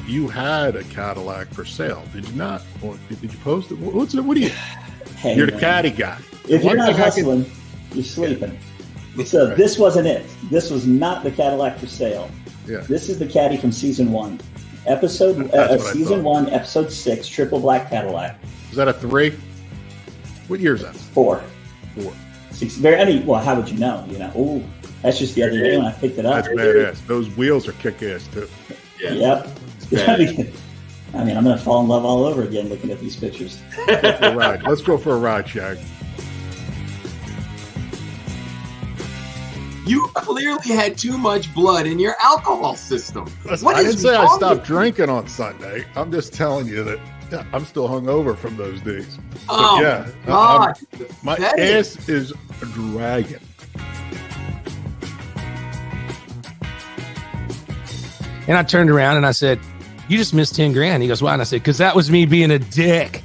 you had a Cadillac for sale, did you not? Or did you post it? What do you? Hey, you're man. the caddy guy. If you're not hustling, you're sleeping. So this wasn't it. This was not the Cadillac for sale. Yeah. This is the caddy from season 1. Season 1, episode 6, triple black Cadillac. Is that a 3? What year is that? 4. 6. Well, how would you know? Ooh, that's just the other day when I picked it up. That's badass. Those wheels are kick-ass too. Yeah. Yep. I mean, I'm going to fall in love all over again looking at these pictures. Let's go for a ride, Shag. You clearly had too much blood in your alcohol system. Listen, I didn't say I stopped drinking on Sunday. I'm just telling you that I'm still hungover from those days. Oh, yeah, God. My ass is dragging. And I turned around and I said, "You just missed 10 grand." He goes, "Why?" And I said, "Because that was me being a dick."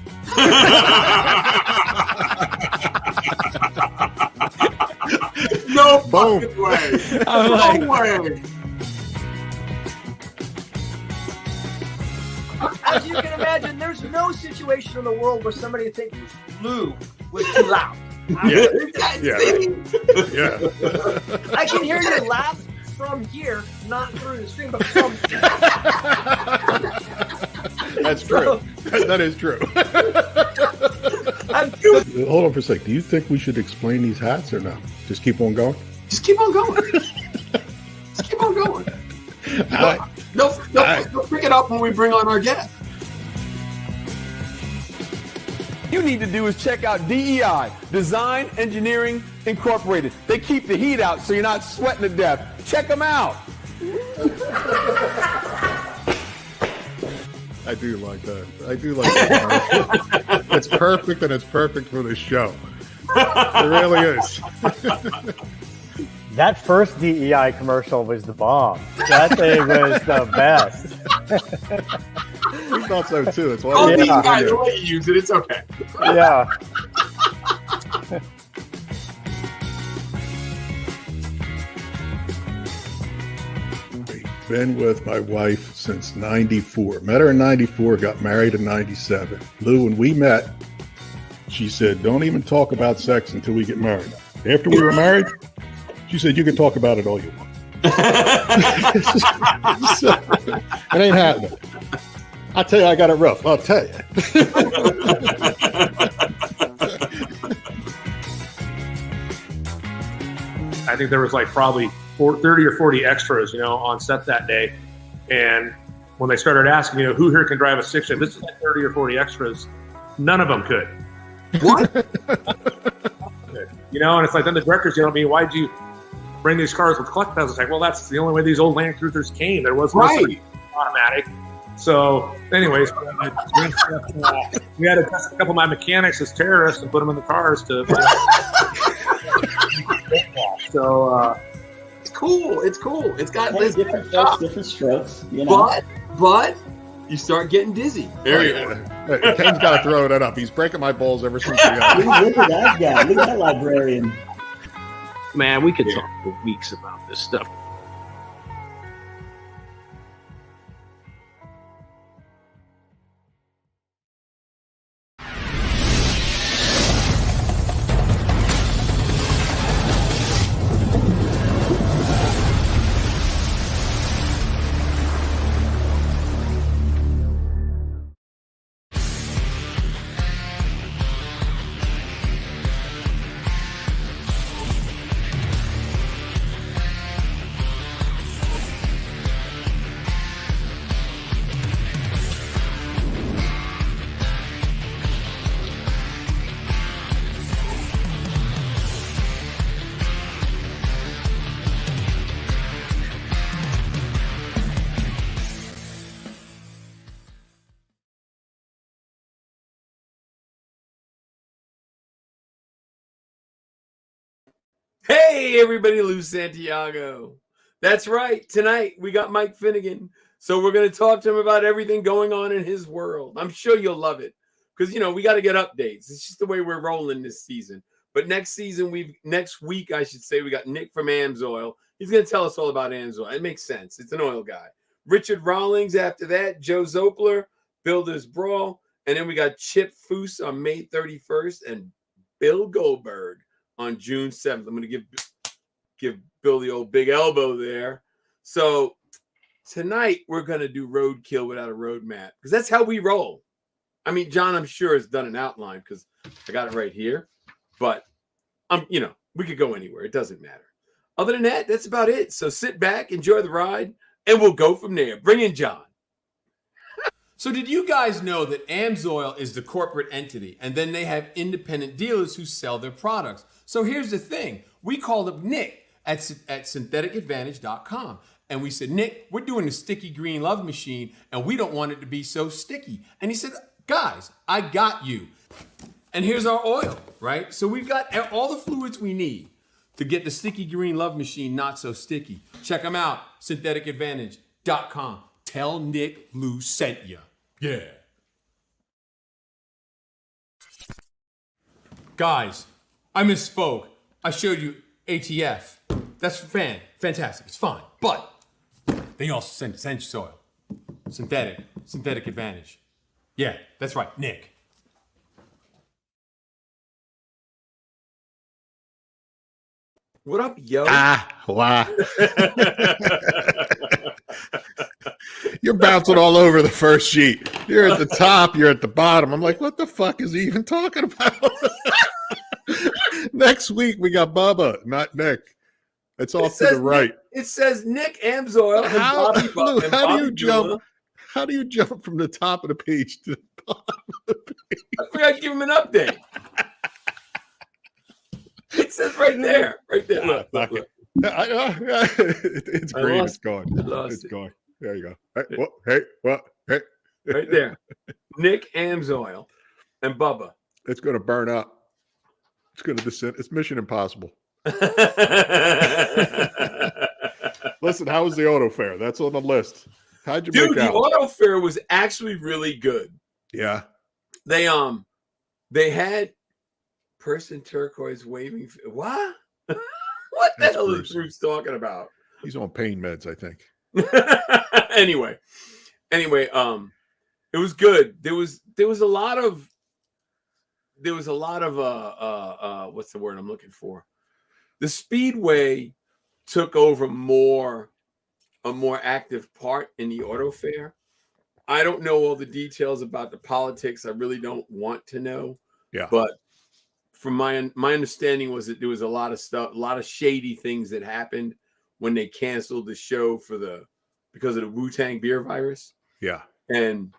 No fucking way. I'm no way. As you can imagine, there's no situation in the world where somebody thinks Lou was too loud. Yeah. I can hear you laugh from here, not through the stream, but from. That's true. That is true. Hold on for a sec. Do you think we should explain these hats or no? Just keep on going? Just keep on going. Just keep on going. Don't pick it up when we bring on our guest. You need to do is check out DEI, Design Engineering Incorporated. They keep the heat out so you're not sweating to death. Check them out. I do like that. I do like that. It's perfect, and it's perfect for the show. It really is. That first DEI commercial was the bomb. That thing was the best. We thought so too. It's all these guys, the way you use it, it's okay. Yeah. Been with my wife since 94. Met her in 94, got married in 97. Lou, when we met, she said, "Don't even talk about sex until we get married." After we were married, she said, "You can talk about it all you want." So, it ain't happening. I'll tell you, I got it rough. I'll tell you. I think there was like probably 30 or 40 extras, on set that day. And when they started asking, who here can drive a 6-shift? This is like 30 or 40 extras. None of them could. What? And it's like, then the directors, why'd you bring these cars with clutch pedals? It's like, well, that's the only way these old Land Cruisers came. There was no automatic. So anyways, we had to test a couple of my mechanics as terrorists and put them in the cars to so it's cool. It's cool. It's got different folks, different strokes. But you start getting dizzy. There you go. Kane's got to throw that up. He's breaking my balls ever since we got Look at that guy. Look at that librarian. Man, we could talk for weeks about this stuff. Hey, everybody, Lou Santiago. That's right. Tonight, we got Mike Finnegan. So we're going to talk to him about everything going on in his world. I'm sure you'll love it because, we got to get updates. It's just the way we're rolling this season. But next week, I should say, we got Nick from AMSOIL. He's going to tell us all about AMSOIL. It makes sense. It's an oil guy. Richard Rawlings after that, Joe Zopler, Builders Brawl, and then we got Chip Foose on May 31st and Bill Goldberg on June 7th. I'm going to give Bill the old big elbow there. So tonight we're going to do Roadkill without a roadmap because that's how we roll. I mean, John, I'm sure has done an outline because I got it right here, but we could go anywhere. It doesn't matter. Other than that, that's about it. So sit back, enjoy the ride, and we'll go from there. Bring in John. So did you guys know that AMSOIL is the corporate entity, and then they have independent dealers who sell their products? So here's the thing. We called up Nick at syntheticadvantage.com, and we said, Nick, we're doing the sticky green love machine, and we don't want it to be so sticky. And he said, guys, I got you. And here's our oil, right? So we've got all the fluids we need to get the sticky green love machine not so sticky. Check them out, syntheticadvantage.com. Tell Nick Lou sent you. Yeah. Guys, I misspoke. I showed you ATF. That's fantastic. It's fine. But they also send essential soil. Synthetic Advantage. Yeah, that's right, Nick. What up, yo? Wow. You're bouncing all over the first sheet. You're at the top, you're at the bottom. I'm like, what the fuck is he even talking about? Next week, we got Bubba, not Nick. It's off to the right. It says Nick AMSOIL and Bobby Lou, and how Bobby do you Dula. jump? How do you jump from the top of the page to the bottom of the page? I forgot to give him an update. It says right there. Right there. Look. It's green. It's gone. It's gone. There you go. Hey, what? Hey, what? Hey. Right there. Nick AMSOIL and Bubba. It's going to burn up. It's going to descend. It's Mission Impossible. Listen, how was the auto fair? That's on the list. How'd you make out? The auto fair was actually really good. Yeah. They had person turquoise waving. What? What the hell is Bruce talking about? He's on pain meds, I think. Anyway, it was good. There was a lot of what's the word I'm looking for? The Speedway took over a more active part in the auto fair. I don't know all the details about the politics. I really don't want to know. Yeah. But from my understanding was that there was a lot of stuff, a lot of shady things that happened when they canceled the show because of the Wu-Tang beer virus. Yeah. And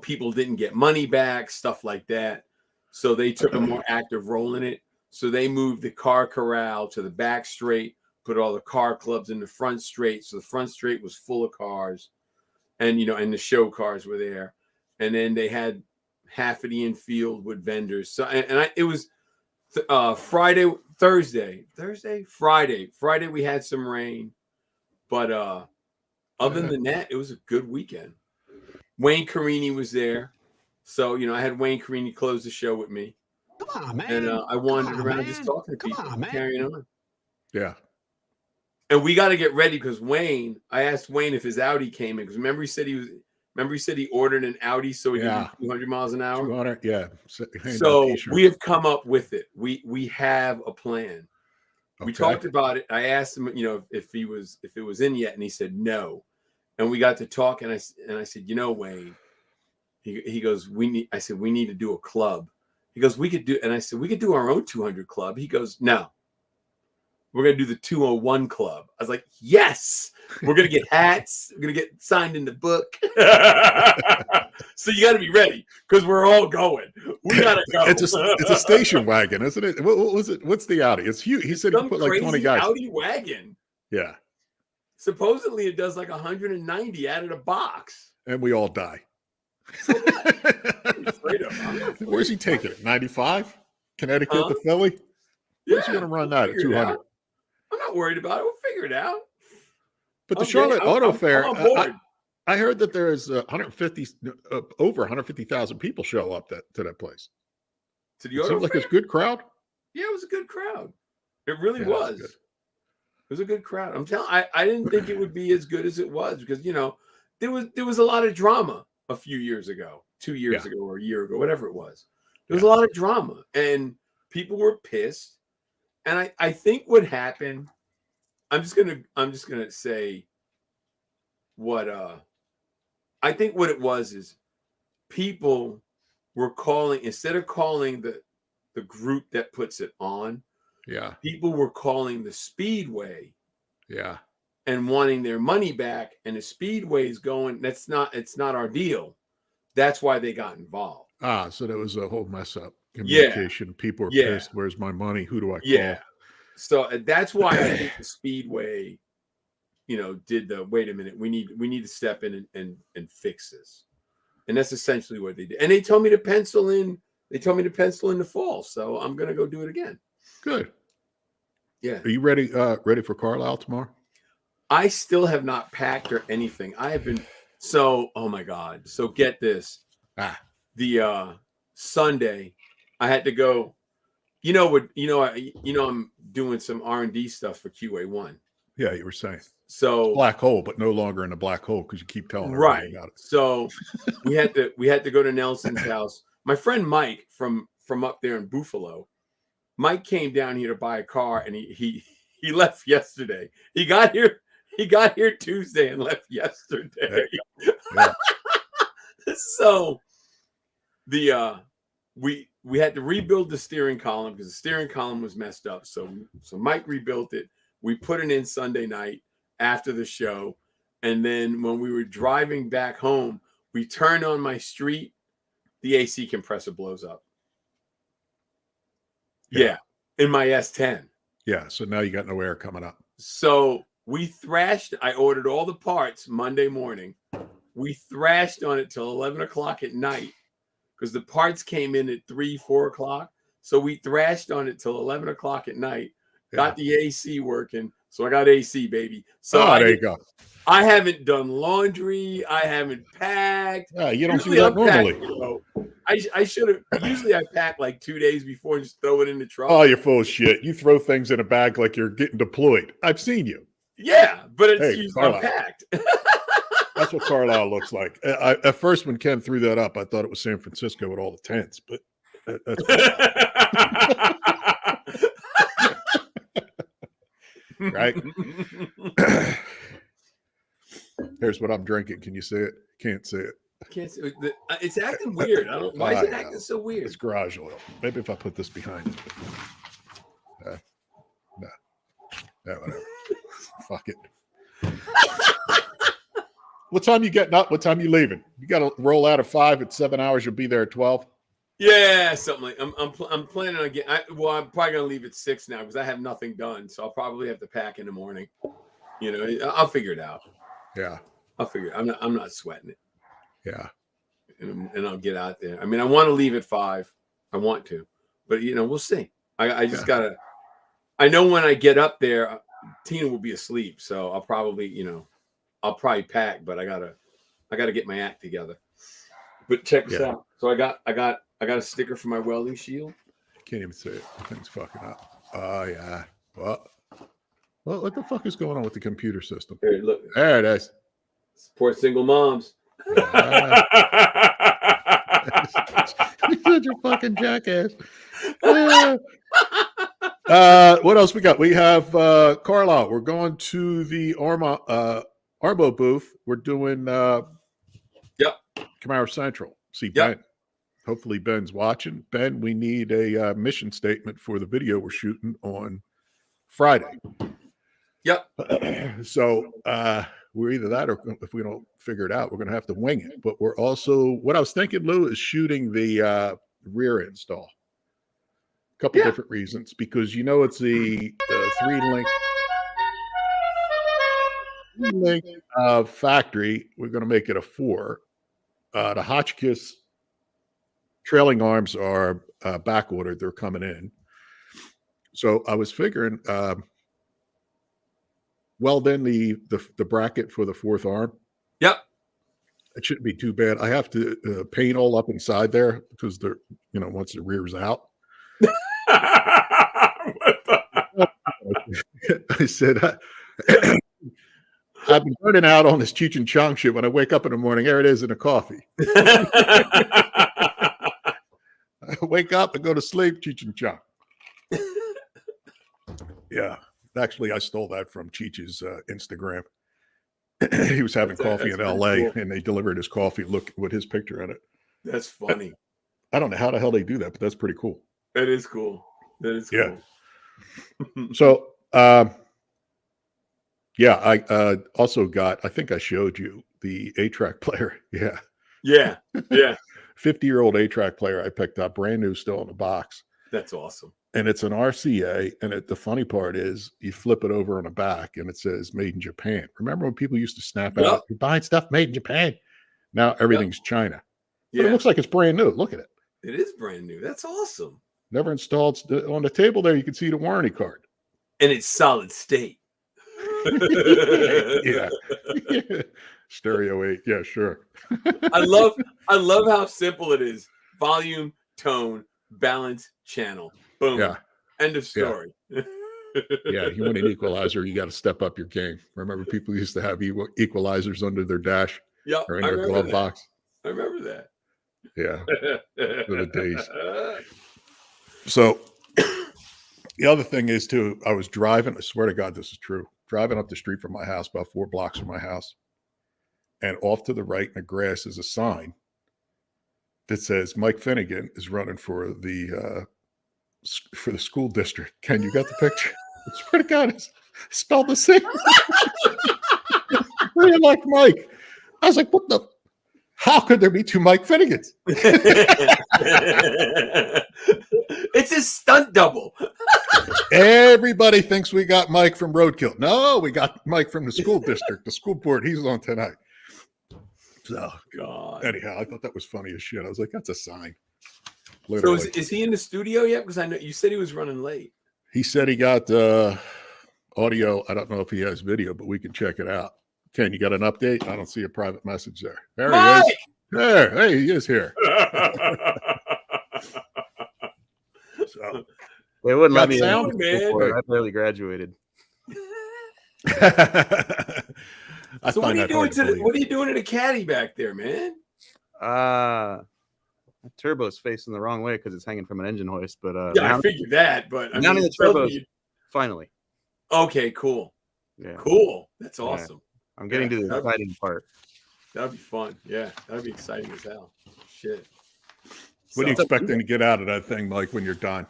people didn't get money back, stuff like that. So they took a more active role in it. So they moved the car corral to the back straight, put all the car clubs in the front straight. So the front straight was full of cars, and and the show cars were there. And then they had half of the infield with vendors. So it was Friday we had some rain, but other than that, it was a good weekend. Wayne Carini was there, so I had Wayne Carini close the show with me. Come on, man! And I wandered around just talking to people, carrying on. Yeah. And we got to get ready because Wayne. I asked Wayne if his Audi came in because remember he said he ordered an Audi so he could do 200 miles an hour. 200, yeah. So we have come up with it. We have a plan. Okay. We talked about it. I asked him, if it was in yet, and he said no. And we got to talk, and I said, Wayne. He goes, I said we need to do a club. He goes, we could do, and I said we could do our own 200 club. He goes, no. We're going to do the 201 club. I was like, yes, we're going to get hats. We're going to get signed in the book. So you got to be ready because we're all going. We got to go. It's a station wagon, isn't it? What was it? What's the Audi? It's huge. He said he put like 20 guys. Audi wagon. Yeah. Supposedly it does like 190 out of the box. And we all die. So what? Where's he taking it? 95? Connecticut to Philly? Where's he going to run that at 200? I'm not worried about it. We'll figure it out. But the Charlotte Auto Fair, I heard that there is over 150,000 people show up to that place. To the auto fair? Like it's a good crowd. Yeah, it was a good crowd. It really was. It was a good crowd. I'm telling. I didn't think it would be as good as it was because there was a lot of drama a few years ago, 2 years ago, or a year ago, whatever it was. There was a lot of drama, and people were pissed. And I think what happened. I'm just gonna say what I think what it was is people were calling, instead of calling the group that puts it on, people were calling the Speedway, and wanting their money back, and the Speedway's going, it's not our deal. That's why they got involved. So there was a whole mess up communication. People were pissed. Where's my money? Who do I call? So that's why I think the Speedway, did the wait a minute. We need to step in and fix this, and that's essentially what they did. And they told me to pencil in. They told me to pencil in the fall, so I'm gonna go do it again. Good. Yeah. Are you ready? Ready for Carlisle tomorrow? I still have not packed or anything. I have been oh my God. So get this. The Sunday, I had to go. I'm doing some R&D stuff for QA1. Yeah, you were saying. So it's black hole, but no longer in a black hole because you keep telling everybody about it. So we had to go to Nelson's house. My friend Mike from up there in Buffalo. Mike came down here to buy a car, and he left yesterday. He got here Tuesday and left yesterday. Yeah. So we had to rebuild the steering column because the steering column was messed up. So Mike rebuilt it. We put it in Sunday night after the show. And then when we were driving back home, we turned on my street, the AC compressor blows up. Yeah, in my S10. Yeah, so now you got no air coming up. So we thrashed. I ordered all the parts Monday morning. We thrashed on it till 11 o'clock at night because the parts came in at 3, 4 o'clock. So we thrashed on it till 11 o'clock at night. Got the AC working. So I got AC, baby. So there you go. I haven't done laundry. I haven't packed. Yeah, you don't do that normally. I should have. Usually I pack like 2 days before and just throw it in the truck. Oh, you're full of shit. You throw things in a bag like you're getting deployed. I've seen you. Yeah, but it's usually packed. That's what Carlisle looks like. At first, when Ken threw that up, I thought it was San Francisco with all the tents, but that's right. Here's what I'm drinking. Can you see it? Can't see it. Can't see it. It's acting weird. I don't. Why is it acting so weird? It's garage oil. Maybe if I put this behind it. No. Yeah, whatever. Fuck it. What time you getting up? What time you leaving? You got to roll out at 5. At 7 hours, you'll be there at 12. Yeah, something like. I'm planning on getting. I'm probably gonna leave at 6 now because I have nothing done. So I'll probably have to pack in the morning. I'll figure it out. Yeah, I'll figure it. I'm not sweating it. Yeah, and I'll get out there. I mean, I want to leave at 5. I want to, but we'll see. I just gotta. I know when I get up there, Tina will be asleep, so I'll probably I'll probably pack, but I gotta get my act together. But check this out. So I got a sticker for my welding shield. Can't even see it. The thing's fucking up. Oh yeah. Well, what the fuck is going on with the computer system? Here, look. There it is. Support single moms. You're such a fucking jackass. What else we got? We have Carlisle. We're going to the Arbo booth. We're doing Camaro Central. See Ben. Hopefully Ben's watching. Ben, we need a mission statement for the video we're shooting on Friday. Yep. So we're either that or if we don't figure it out, we're going to have to wing it. But we're also, what I was thinking, Lou, is shooting the rear install. A couple different reasons. Because it's the 3-link factory. We're going to make it a 4. The Hotchkiss trailing arms are back ordered. They're coming in. So I was figuring weld in the bracket for the 4th arm. Yep. It shouldn't be too bad. I have to paint all up inside there because they're, once the rear's out. I said, I've been burning out on this Cheech and Chong shit. When I wake up in the morning, there it is in a coffee. I wake up and go to sleep, Cheech and Chong. Yeah. Actually, I stole that from Cheech's Instagram. He was having coffee in LA, and they delivered his coffee. Look with his picture in it. That's funny. I don't know how the hell they do that, but that's pretty cool. That is cool. That is cool. Yeah. So, yeah, I also got, I think I showed you the 8-track player. Yeah. Yeah. Yeah. 50-year-old 8-track player I picked up, brand new, still in the box. That's awesome. And it's an RCA. And the funny part is you flip it over on the back and it says made in Japan. Remember when people used to snap out, you're buying stuff made in Japan? Now everything's China. But it looks like it's brand new. Look at it. It is brand new. That's awesome. Never installed. On the table there, you can see the warranty card. And it's solid state. Yeah. Stereo 8. Yeah, sure. I love how simple it is. Volume, tone, balance, channel. Boom. Yeah. End of story. Yeah, you want an equalizer, you got to step up your game. Remember, people used to have equalizers under their dash or in their glove box. I remember that. Yeah. Good days. So the other thing is, too, I was driving. I swear to God, this is true. Driving up the street from my house, about 4 blocks from my house. And off to the right in the grass is a sign that says Mike Finnegan is running for the school district. Ken, you got the picture? I swear to God, it's spelled the same. Really like Mike. I was like, what the? How could there be 2 Mike Finnegans? It's a stunt double. Everybody thinks we got Mike from Roadkill. No, we got Mike from the school district, the school board. He's on tonight. So, God. Anyhow, I thought that was funny as shit. I was like, that's a sign. Literally. So is he in the studio yet? Because I know you said he was running late. He said he got audio. I don't know if he has video, but we can check it out. Ken, you got an update? I don't see a private message there. There Mike! he is. There. Hey, he is here. So, they wouldn't let me sound, man. I barely graduated. So what are you doing what are you doing to the caddy back there, man? The turbo's facing the wrong way because it's hanging from an engine hoist. But yeah, I figured that. But I mean, the turbo finally. Okay, cool. Yeah, cool. That's awesome. Yeah. I'm getting to the exciting part. That'd be fun. Yeah, that'd be exciting as hell. Shit. What are you expecting to get out of that thing, Mike, when you're done?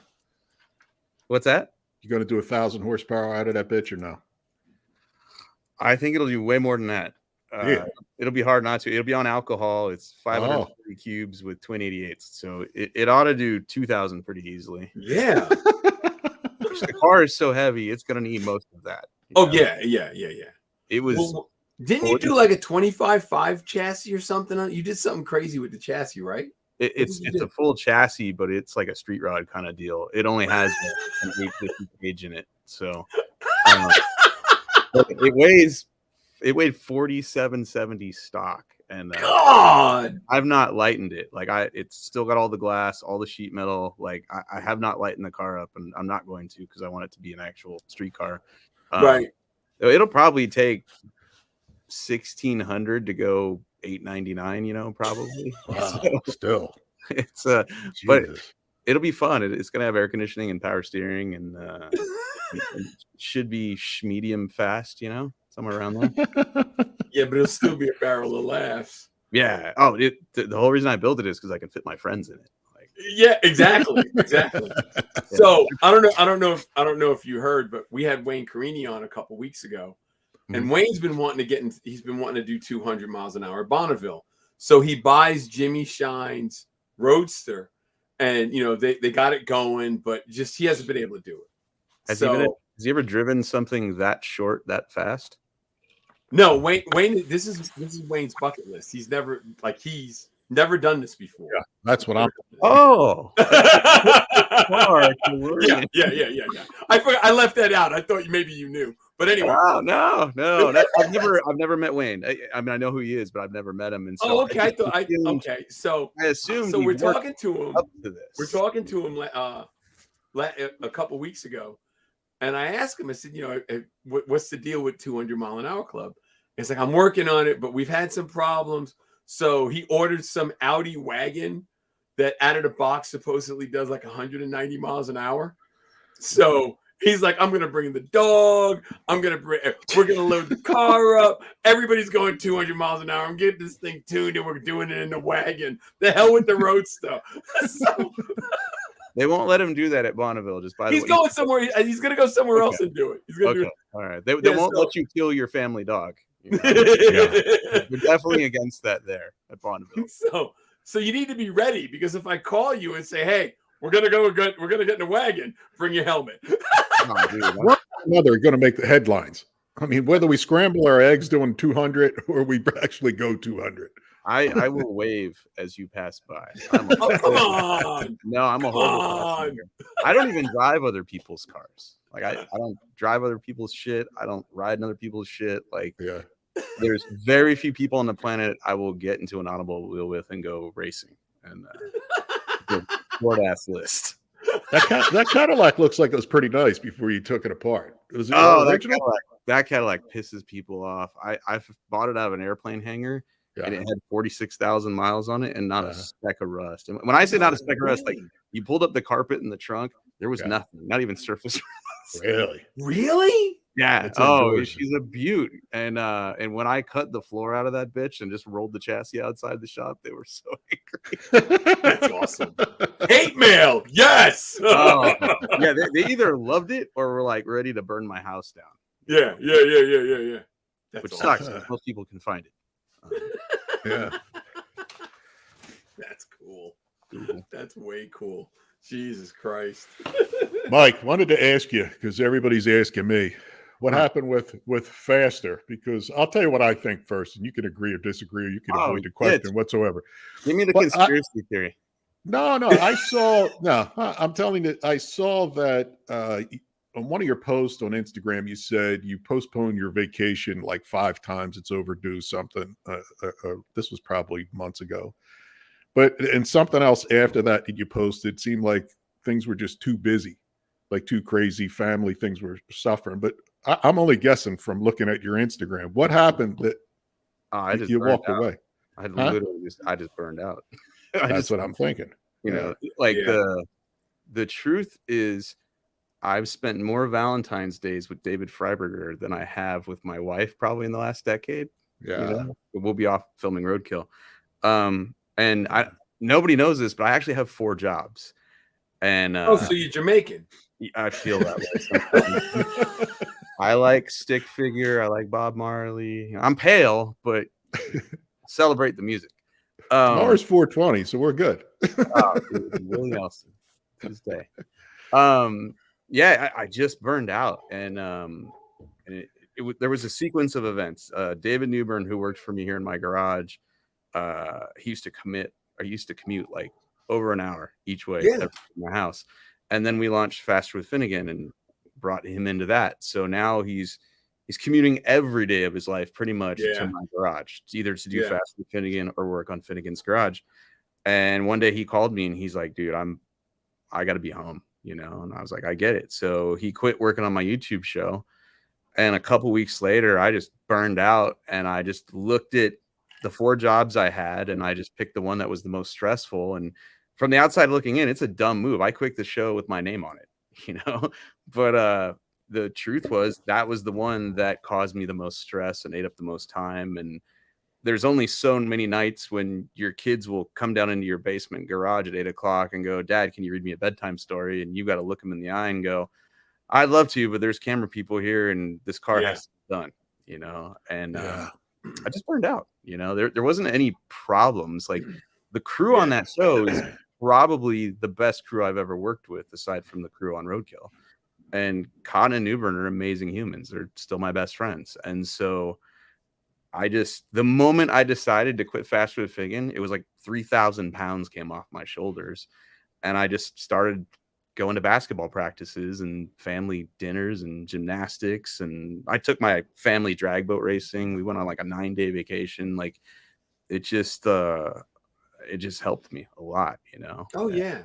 What's that? You going to do 1,000 horsepower out of that bitch or no? I think it'll do way more than that. It'll be hard not to. It'll be on alcohol. It's 530 cubes with twin 88s. So it ought to do 2,000 pretty easily. Yeah. The car is so heavy, it's going to need most of that. Oh, yeah. It was. Well, didn't you do like a 25.5 chassis or something? You did something crazy with the chassis, right? It's a full chassis, but it's like a street rod kind of deal. It only has an 850 gauge in it. So it weighed 4770 stock, and God, I've not lightened it. Like it's still got all the glass, all the sheet metal. Like I have not lightened the car up, and I'm not going to because I want it to be an actual street car. Right. It'll probably take 1,600 to go 899. You know, probably. Wow, still, it's but it'll be fun. It's gonna have air conditioning and power steering, and it should be medium fast. You know. Somewhere around there. Yeah, but it'll still be a barrel of laughs. Yeah. Oh, the whole reason I built it is because I can fit my friends in it. Like, yeah, exactly. So I don't know if you heard, but we had Wayne Carini on a couple weeks ago, and Wayne's been wanting to he's been wanting to do 200 miles an hour at Bonneville. So he buys Jimmy Shine's Roadster, and they got it going, but just he hasn't been able to do it. Has he ever driven something that short, that fast? No, Wayne. This is Wayne's bucket list. He's never done this before. Yeah, that's what I'm. Oh. Yeah. I left that out. I thought maybe you knew, but anyway. Oh, no. I've never met Wayne. I mean, I know who he is, but I've never met him. And so okay. So I assumed. So we're talking to him. Up to this. We're talking to him a couple weeks ago. And I asked him, I said, what's the deal with 200-mile-an-hour club? It's like, I'm working on it, but we've had some problems. So he ordered some Audi wagon that out of the box supposedly does like 190 miles an hour. So he's like, I'm going to bring the dog. We're going to load the car up. Everybody's going 200 miles an hour. I'm getting this thing tuned and we're doing it in the wagon. The hell with the road stuff. So, they won't let him do that at Bonneville. Just by the way, he's going somewhere. He's going to go somewhere else and do it. He's going to do it. All right. They won't let you kill your family dog. You're definitely against that there at Bonneville. So you need to be ready, because if I call you and say, hey, we're gonna get in a wagon, bring your helmet. Oh, dude, One or another are going to make the headlines. I mean, whether we scramble our eggs doing 200 or we actually go 200. I will wave as you pass by. Come on. No, I'm a horrible passenger. I don't even drive other people's cars. Like I don't drive other people's shit. I don't ride in other people's shit. Like, there's very few people on the planet I will get into an automobile with and go racing. And the short ass list. That Cadillac looks like it was pretty nice before you took it apart. Was it that Cadillac pisses people off. I bought it out of an airplane hangar. And it had 46,000 miles on it and not a speck of rust. And when I say not a speck of rust, like, you pulled up the carpet in the trunk, there was nothing, not even surface rust. Really? Yeah. Oh, she's a beaut. And when I cut the floor out of that bitch and just rolled the chassis outside the shop, they were so angry. That's awesome. Hate mail. Yes. Yeah. They either loved it or were like ready to burn my house down. Yeah. That's which awesome. sucks. Most people can find it. Yeah. That's cool. That's way cool. Jesus Christ. Mike, wanted to ask you, because everybody's asking me, what happened with Faster? Because I'll tell you what I think first, and you can agree or disagree, or you can avoid the question whatsoever. Give me the conspiracy theory. No, I'm telling you, I saw that on one of your posts on Instagram, you said you postponed your vacation like 5 times. It's overdue something. This was probably months ago. And something else after that you posted seemed like things were just too busy, like too crazy. Family things were suffering. But I'm only guessing from looking at your Instagram. What happened that you walked away? I just burned out. That's what I'm thinking. The truth is, I've spent more Valentine's days with David Freiberger than I have with my wife probably in the last decade. Yeah. We'll be off filming Roadkill. And nobody knows this, but I actually have 4 jobs. And so you're Jamaican. I feel that way. I like stick figure. I like Bob Marley. I'm pale, but celebrate the music. Tomorrow's 420, so we're good. Dude, Willie Nelson to this day. I just burned out, and there was a sequence of events. David Newbern, who worked for me here in my garage, he used to commute like over an hour each way to my house, and then we launched Faster with Finnegan and brought him into that. So now he's commuting every day of his life pretty much to my garage, either to do Faster with Finnegan or work on Finnegan's garage. And one day he called me and he's like, dude, I got to be home. And I was like, I get it. So he quit working on my YouTube show. And a couple weeks later, I just burned out and I just looked at the 4 jobs I had and I just picked the one that was the most stressful. And from the outside looking in, it's a dumb move. I quit the show with my name on it, but the truth was that was the one that caused me the most stress and ate up the most time. And there's only so many nights when your kids will come down into your basement garage at 8 o'clock and go, Dad, can you read me a bedtime story? And you got to look them in the eye and go, I'd love to, but there's camera people here and this car has to be done, and I just burned out, there wasn't any problems. Like the crew on that show is probably the best crew I've ever worked with, aside from the crew on Roadkill. And Cotton and Newbern are amazing humans. They're still my best friends. And so the moment I decided to quit Faster with Finnegan, it was like 3,000 pounds came off my shoulders. And I just started going to basketball practices and family dinners and gymnastics. And I took my family drag boat racing. We went on like a 9-day vacation. Like it just helped me a lot, Oh, yeah.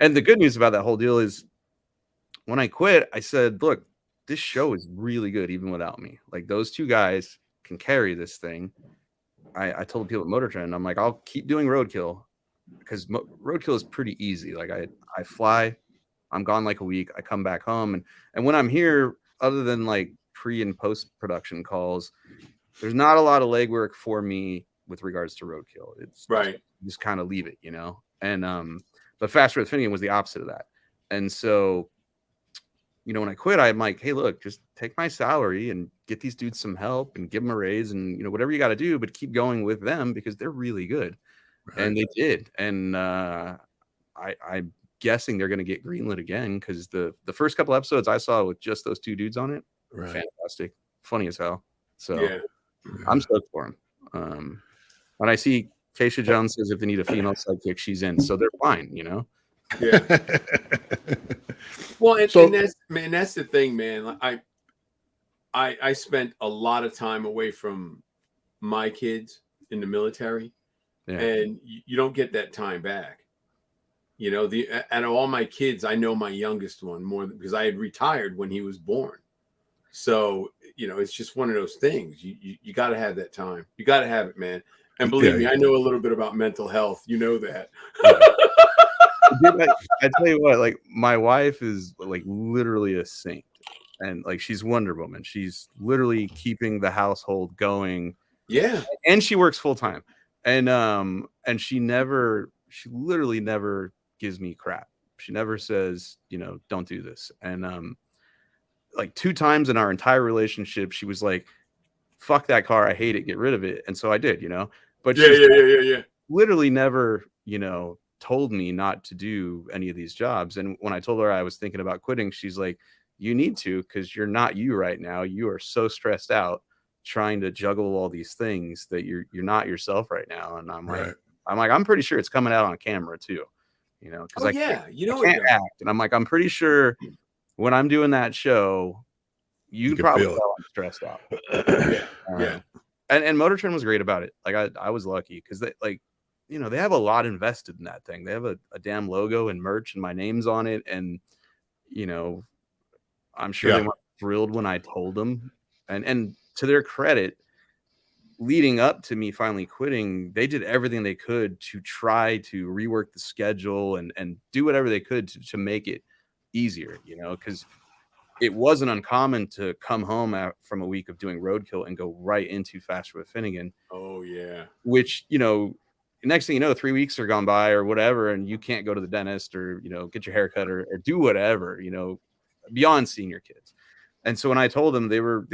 And the good news about that whole deal is when I quit, I said, look, this show is really good even without me. Like those two guys can carry this thing. I told people at Motor Trend, I'm like, I'll keep doing roadkill because roadkill is pretty easy. Like I fly, I'm gone like a week. I come back home. And when I'm here, other than like pre and post production calls, there's not a lot of legwork for me with regards to roadkill. It's right. Just kind of leave it, you know? And, but Faster with Finnegan was the opposite of that. And so, you know, when I quit, I'm like, hey, look, just take my salary and get these dudes some help and give them a raise and, you know, whatever you got to do, but keep going with them because they're really good. Right. And they did. And I'm guessing they're going to get greenlit again because the first couple episodes I saw with just those two dudes on it, right. Fantastic, funny as hell. So yeah. I'm stoked for them. When I see Keisha Jones says if they need a female sidekick, she's in, so they're fine, you know. Yeah. Well, and that's the thing, man. I spent a lot of time away from my kids in the military, and you don't get that time back. You know, out of all my kids, I know my youngest one more because I had retired when he was born. So, you know, it's just one of those things. You got to have that time. You got to have it, man. And believe me, I know a little bit about mental health. You know that. I tell you what, like my wife is like literally a saint, and like she's Wonder Woman. She's literally keeping the household going. Yeah, and she works full time, and she literally never gives me crap. She never says, you know, don't do this. And like 2 times in our entire relationship, she was like, "Fuck that car, I hate it, get rid of it." And so I did, you know. But yeah. Literally never, you know, told me not to do any of these jobs. And when I told her I was thinking about quitting, she's like, you need to, because you're not you right now. You are so stressed out trying to juggle all these things that you're not yourself right now. And I'm like, I'm pretty sure it's coming out on camera too, you know, because I can't act. And I'm like, I'm pretty sure when I'm doing that show, you can probably tell I'm stressed out. And Motor Trend was great about it. Like I was lucky because they like, you know, they have a lot invested in that thing. They have a damn logo and merch and my name's on it. And, you know, I'm sure they weren't thrilled when I told them. And to their credit, leading up to me finally quitting, they did everything they could to try to rework the schedule and do whatever they could to make it easier, you know, because it wasn't uncommon to come home from a week of doing roadkill and go right into Faster with Finnegan. Oh, yeah. Which, you know, next thing you know, 3 weeks are gone by or whatever, and you can't go to the dentist or, you know, get your hair cut or do whatever, you know, beyond seeing your kids. And so when I told them, they were,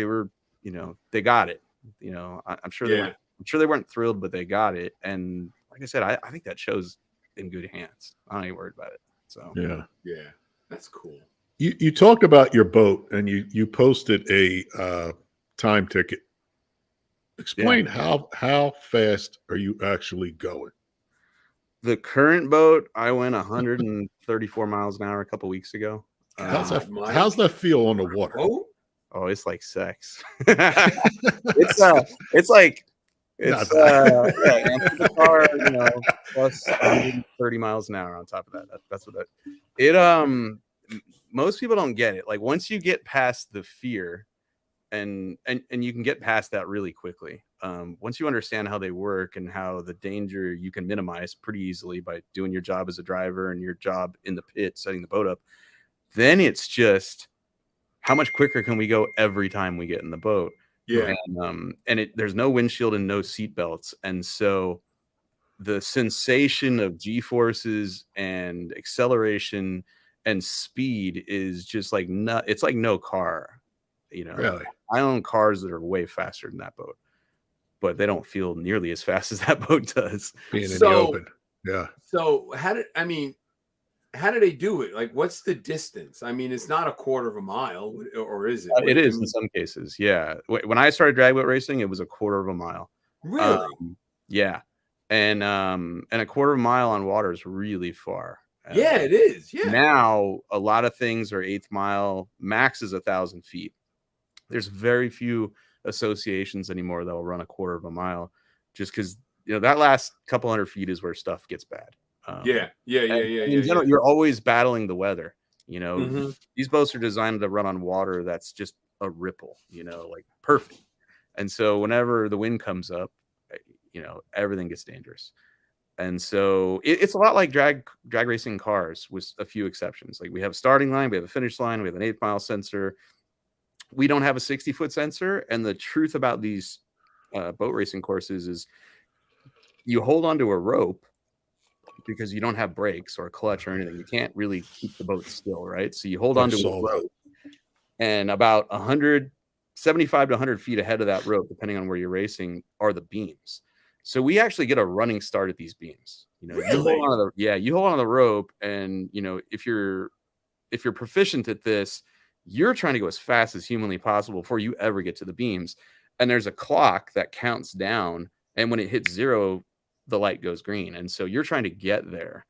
you know, they got it. You know, I'm sure they weren't thrilled, but they got it. And like I said, I think that show's in good hands. I ain't worried about it. So yeah, that's cool. You talked about your boat and you posted a time ticket. Explain how fast are you actually going? The current boat, I went 134 miles an hour a couple weeks ago. How's that feel on the water? Oh, it's like sex. it's like the car, you know, plus 130 miles an hour on top of that. That's what most people don't get it. Like once you get past the fear, and you can get past that really quickly. Once you understand how they work and how the danger you can minimize pretty easily by doing your job as a driver and your job in the pit, setting the boat up, then it's just how much quicker can we go every time we get in the boat? Yeah. And there's no windshield and no seat belts. And so the sensation of G-forces and acceleration and speed is just like it's like no car. You know, really? I own cars that are way faster than that boat, but they don't feel nearly as fast as that boat does. Being in the open. Yeah. So how did they do it? Like, what's the distance? I mean, it's not a quarter of a mile, or is it? It is in some cases. Yeah. When I started drag boat racing, it was a quarter of a mile. Really? Yeah. And a quarter of a mile on water is really far. Yeah, it is. Yeah. Now a lot of things are 1/8 mile. Max is 1,000 feet. There's very few associations anymore that will run a quarter of a mile, just because, you know, that last couple hundred feet is where stuff gets bad. Yeah. In general, you're always battling the weather. You know, these boats are designed to run on water that's just a ripple, you know, like perfect. And so whenever the wind comes up, you know, everything gets dangerous. And so it's a lot like drag racing cars with a few exceptions. Like we have a starting line, we have a finish line, we have an 8-mile sensor. We don't have a 60-foot sensor. And the truth about these boat racing courses is you hold onto a rope because you don't have brakes or a clutch or anything. You can't really keep the boat still, right? So you hold onto a rope, and about 75 to 100 feet ahead of that rope, depending on where you're racing, are the beams. So we actually get a running start at these beams. You know, you hold on the rope, and you know, if you're proficient at this, you're trying to go as fast as humanly possible before you ever get to the beams. And there's a clock that counts down, and when it hits 0, the light goes green. And so you're trying to get there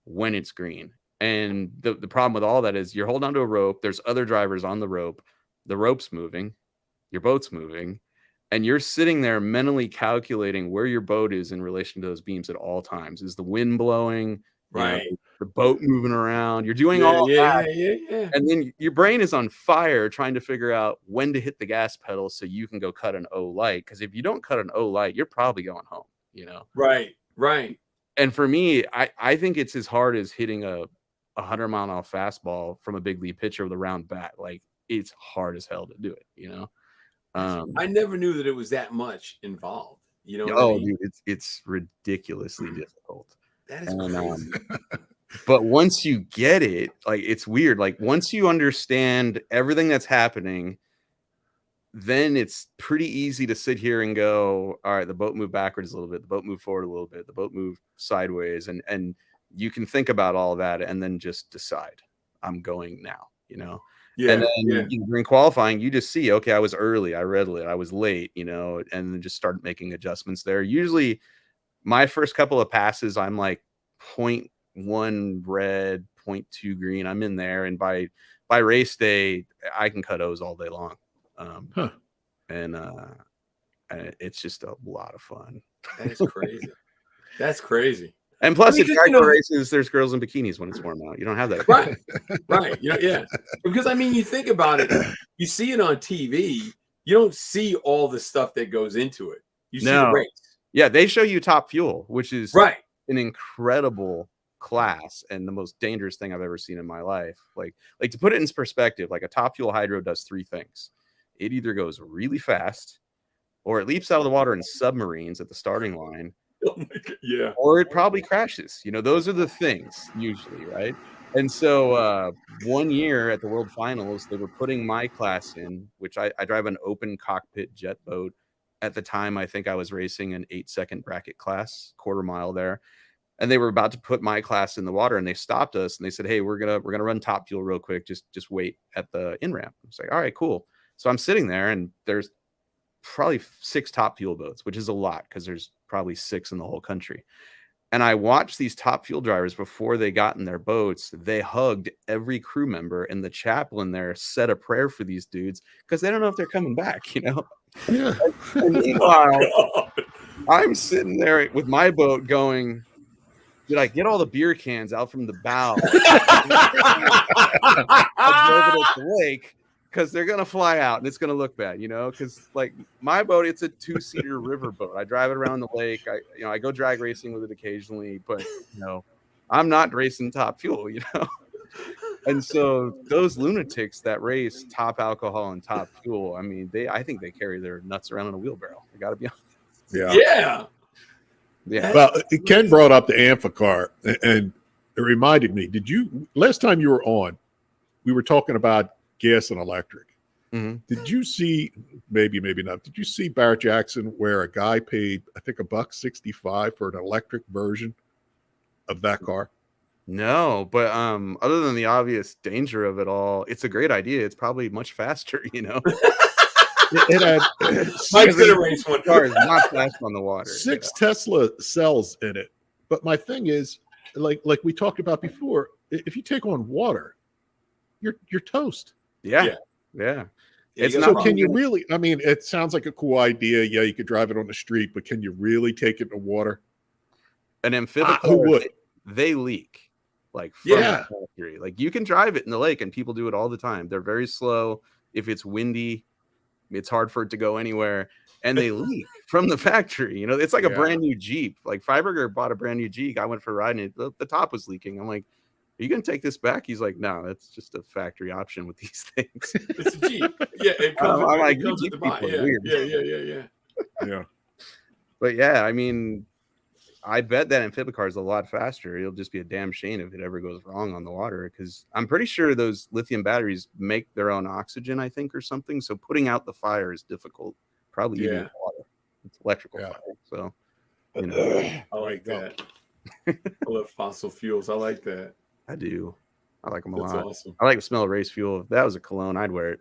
when it's green. And the problem with all that is you're holding onto a rope. There's other drivers on the rope. The rope's moving. Your boat's moving. And you're sitting there mentally calculating where your boat is in relation to those beams at all times. Is the wind blowing? Right. You know, the boat moving around. You're doing all that. Yeah. And then your brain is on fire trying to figure out when to hit the gas pedal so you can go cut an O light. Because if you don't cut an O light, you're probably going home, you know? Right. And for me, I think it's as hard as hitting a 100-mile-an-hour fastball from a big league pitcher with a round bat. Like, it's hard as hell to do it, you know? I never knew that it was that much involved. You know? What I mean? Dude, it's ridiculously difficult. That is crazy. But once you get it, like, it's weird. Like, once you understand everything that's happening, then it's pretty easy to sit here and go, all right, the boat moved backwards a little bit, the boat moved forward a little bit, the boat moved sideways, and you can think about all that and then just decide, I'm going now, you know? And then during qualifying, you just see, okay, I was early, I read it, I was late, you know, and then just start making adjustments there. Usually my first couple of passes, I'm like 0.1 red, 0.2 green. I'm in there. And by race day, I can cut O's all day long. And it's just a lot of fun. That's crazy. That's crazy. And plus, if you're races, there's girls in bikinis when it's warm out. You don't have that. Right. Yeah. Because, I mean, you think about it, you see it on TV. You don't see all the stuff that goes into it. You see the race. Yeah, they show you Top Fuel, which is an incredible class and the most dangerous thing I've ever seen in my life. Like to put it in perspective, like a Top Fuel hydro does 3 things. It either goes really fast, or it leaps out of the water in submarines at the starting line. Oh my God, yeah. Or it probably crashes. You know, those are the things usually, right? And so one year at the World Finals, they were putting my class in, which I drive an open cockpit jet boat. At the time, I think I was racing an 8-second bracket class, quarter mile there. And they were about to put my class in the water, and they stopped us and they said, hey, we're gonna run Top Fuel real quick. Just wait at the in-ramp. I was like, all right, cool. So I'm sitting there, and there's probably 6 Top Fuel boats, which is a lot because there's probably 6 in the whole country. And I watched these Top Fuel drivers before they got in their boats. They hugged every crew member, and the chaplain there said a prayer for these dudes because they don't know if they're coming back, you know? Yeah. And meanwhile, I'm sitting there with my boat going, did I get all the beer cans out from the bow? Over at the lake, because they're gonna fly out and it's gonna look bad, you know. Because like my boat, it's a 2-seater river boat. I drive it around the lake. I go drag racing with it occasionally, but you know, I'm not racing Top Fuel, you know. And so those lunatics that race Top Alcohol and Top Fuel, I mean, I think they carry their nuts around in a wheelbarrow. I got to be honest. Yeah. Well, Ken brought up the Amphicar, and it reminded me. Last time you were on, we were talking about gas and electric. Mm-hmm. Did you see, maybe not, did you see Barrett Jackson where a guy paid, I think, $1.65 for an electric version of that car? No, but other than the obvious danger of it all, it's a great idea. It's probably much faster, you know. It had Mike's gonna race one. Car is not fast on the water. 6 Tesla cells in it. But my thing is, like we talked about before, if you take on water, you're toast. Yeah. It's so can you really? I mean, it sounds like a cool idea. Yeah, you could drive it on the street, but can you really take it in the water? An amphibious who would? They leak. Like from Yeah. the factory. Like you can drive it in the lake, and people do it all the time. They're very slow. If it's windy, it's hard for it to go anywhere, and they leak from the factory. You know, it's like a brand new Jeep. Like Freiberger bought a brand new Jeep. I went for a ride, and the top was leaking. I'm like, "Are you gonna take this back?" He's like, "No, that's just a factory option with these things." It's a Jeep. Yeah, it comes. I'm like, it comes with the buy. Yeah, weird. yeah. But yeah, I mean, I bet that Amphibicar is a lot faster. It'll just be a damn shame if it ever goes wrong on the water, because I'm pretty sure those lithium batteries make their own oxygen, I think, or something. So putting out the fire is difficult. Probably even with water. It's electrical fire. So, you know, I like that. I love fossil fuels. I like that. I do. I like them a That's lot. awesome. I like the smell of race fuel. If that was a cologne, I'd wear it.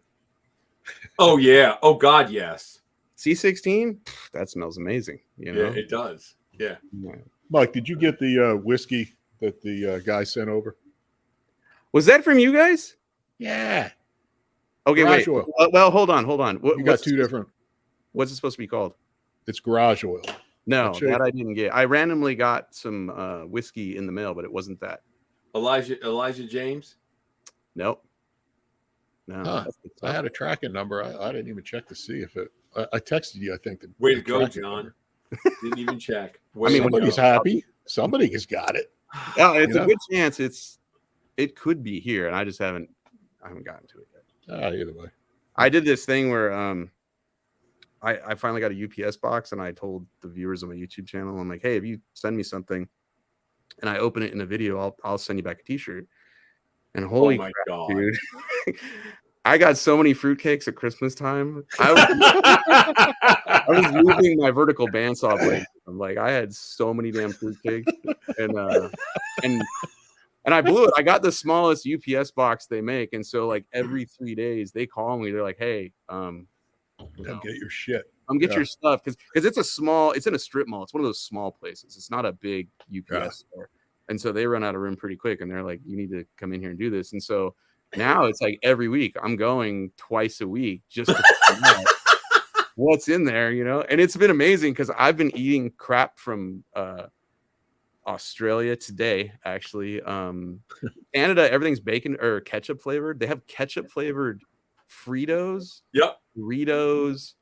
Oh yeah. Oh God, yes. C16, that smells amazing. You know, Yeah, it does. Yeah. Mike, did you get the whiskey that the guy sent over? Was that from you guys? Yeah. Okay, Garage wait. oil. Well, hold on. You got two different. What's it supposed to be called? It's garage oil. No, that I didn't get. I randomly got some whiskey in the mail, but it wasn't that. Elijah James? Nope. No. Huh. I had a tracking number. I didn't even check to see if it. I texted you, I think. Way to go, John. Didn't even check. I mean, somebody's happy. Somebody has got it. Oh, it's a good chance. It could be here, and I haven't gotten to it yet. Either way. I did this thing where I finally got a UPS box, and I told the viewers on my YouTube channel, I'm like, hey, if you send me something and I open it in a video, I'll send you back a t-shirt. And holy crap, God, dude. I got so many fruitcakes at Christmas time. I was losing my vertical bandsaw blade. I'm like, I had so many damn fruitcakes, and I blew it. I got the smallest UPS box they make, and so like every 3 days they call me. They're like, hey, come get your shit. Come get your stuff, because it's in a strip mall. It's one of those small places. It's not a big UPS store, and so they run out of room pretty quick. And they're like, you need to come in here and do this. And so now it's like every week I'm going twice a week just to find out what's in there, you know. And it's been amazing because I've been eating crap from Australia today, actually. Canada, everything's bacon or ketchup flavored. They have ketchup flavored Fritos, Doritos.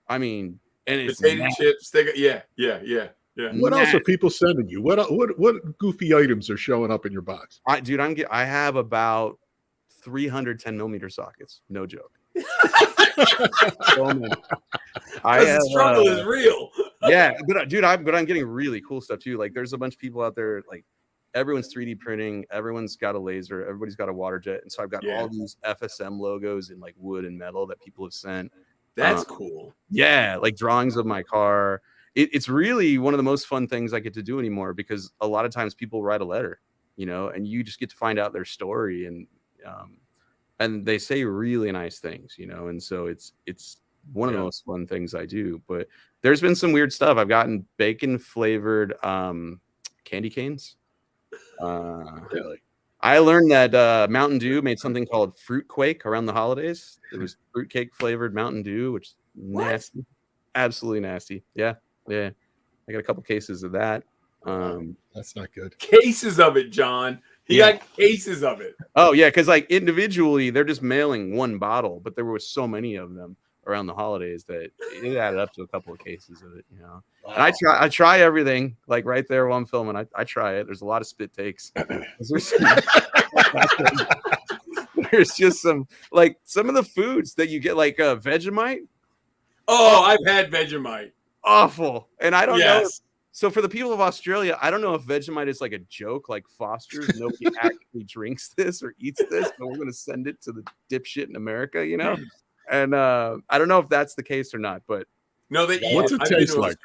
I mean, and it's potato chips. They got, yeah. What else are people sending you? What goofy items are showing up in your box? I have about 310 millimeter sockets. No joke. So many. The struggle is real. Yeah, but dude, I'm getting really cool stuff too. Like, there's a bunch of people out there. Like, everyone's 3D printing. Everyone's got a laser. Everybody's got a water jet. And so I've got all these FSM logos in like wood and metal that people have sent. That's cool. Yeah, like drawings of my car. It's really one of the most fun things I get to do anymore, because a lot of times people write a letter, you know, and you just get to find out their story, and they say really nice things, you know, and so it's one of the most fun things I do. But there's been some weird stuff. I've gotten bacon flavored candy canes. Really? I learned that Mountain Dew made something called Fruit Quake around the holidays. It was fruitcake flavored Mountain Dew, which is nasty, absolutely nasty. Yeah. I got a couple cases of that. That's not good. Cases of it, John. He got cases of it. Oh yeah, because like individually they're just mailing one bottle, but there were so many of them around the holidays that it added up to a couple of cases of it, you know. Wow. And I try everything, like right there while I'm filming. I try it. There's a lot of spit takes. There's just some of the foods that you get, like Vegemite. Oh, I've had Vegemite. Awful. And I don't know. So for the people of Australia, I don't know if Vegemite is like a joke, like Foster's. Nobody actually drinks this or eats this, but we're going to send it to the dipshit in America, you know? And I don't know if that's the case or not, but no, they eat What's it. it taste like?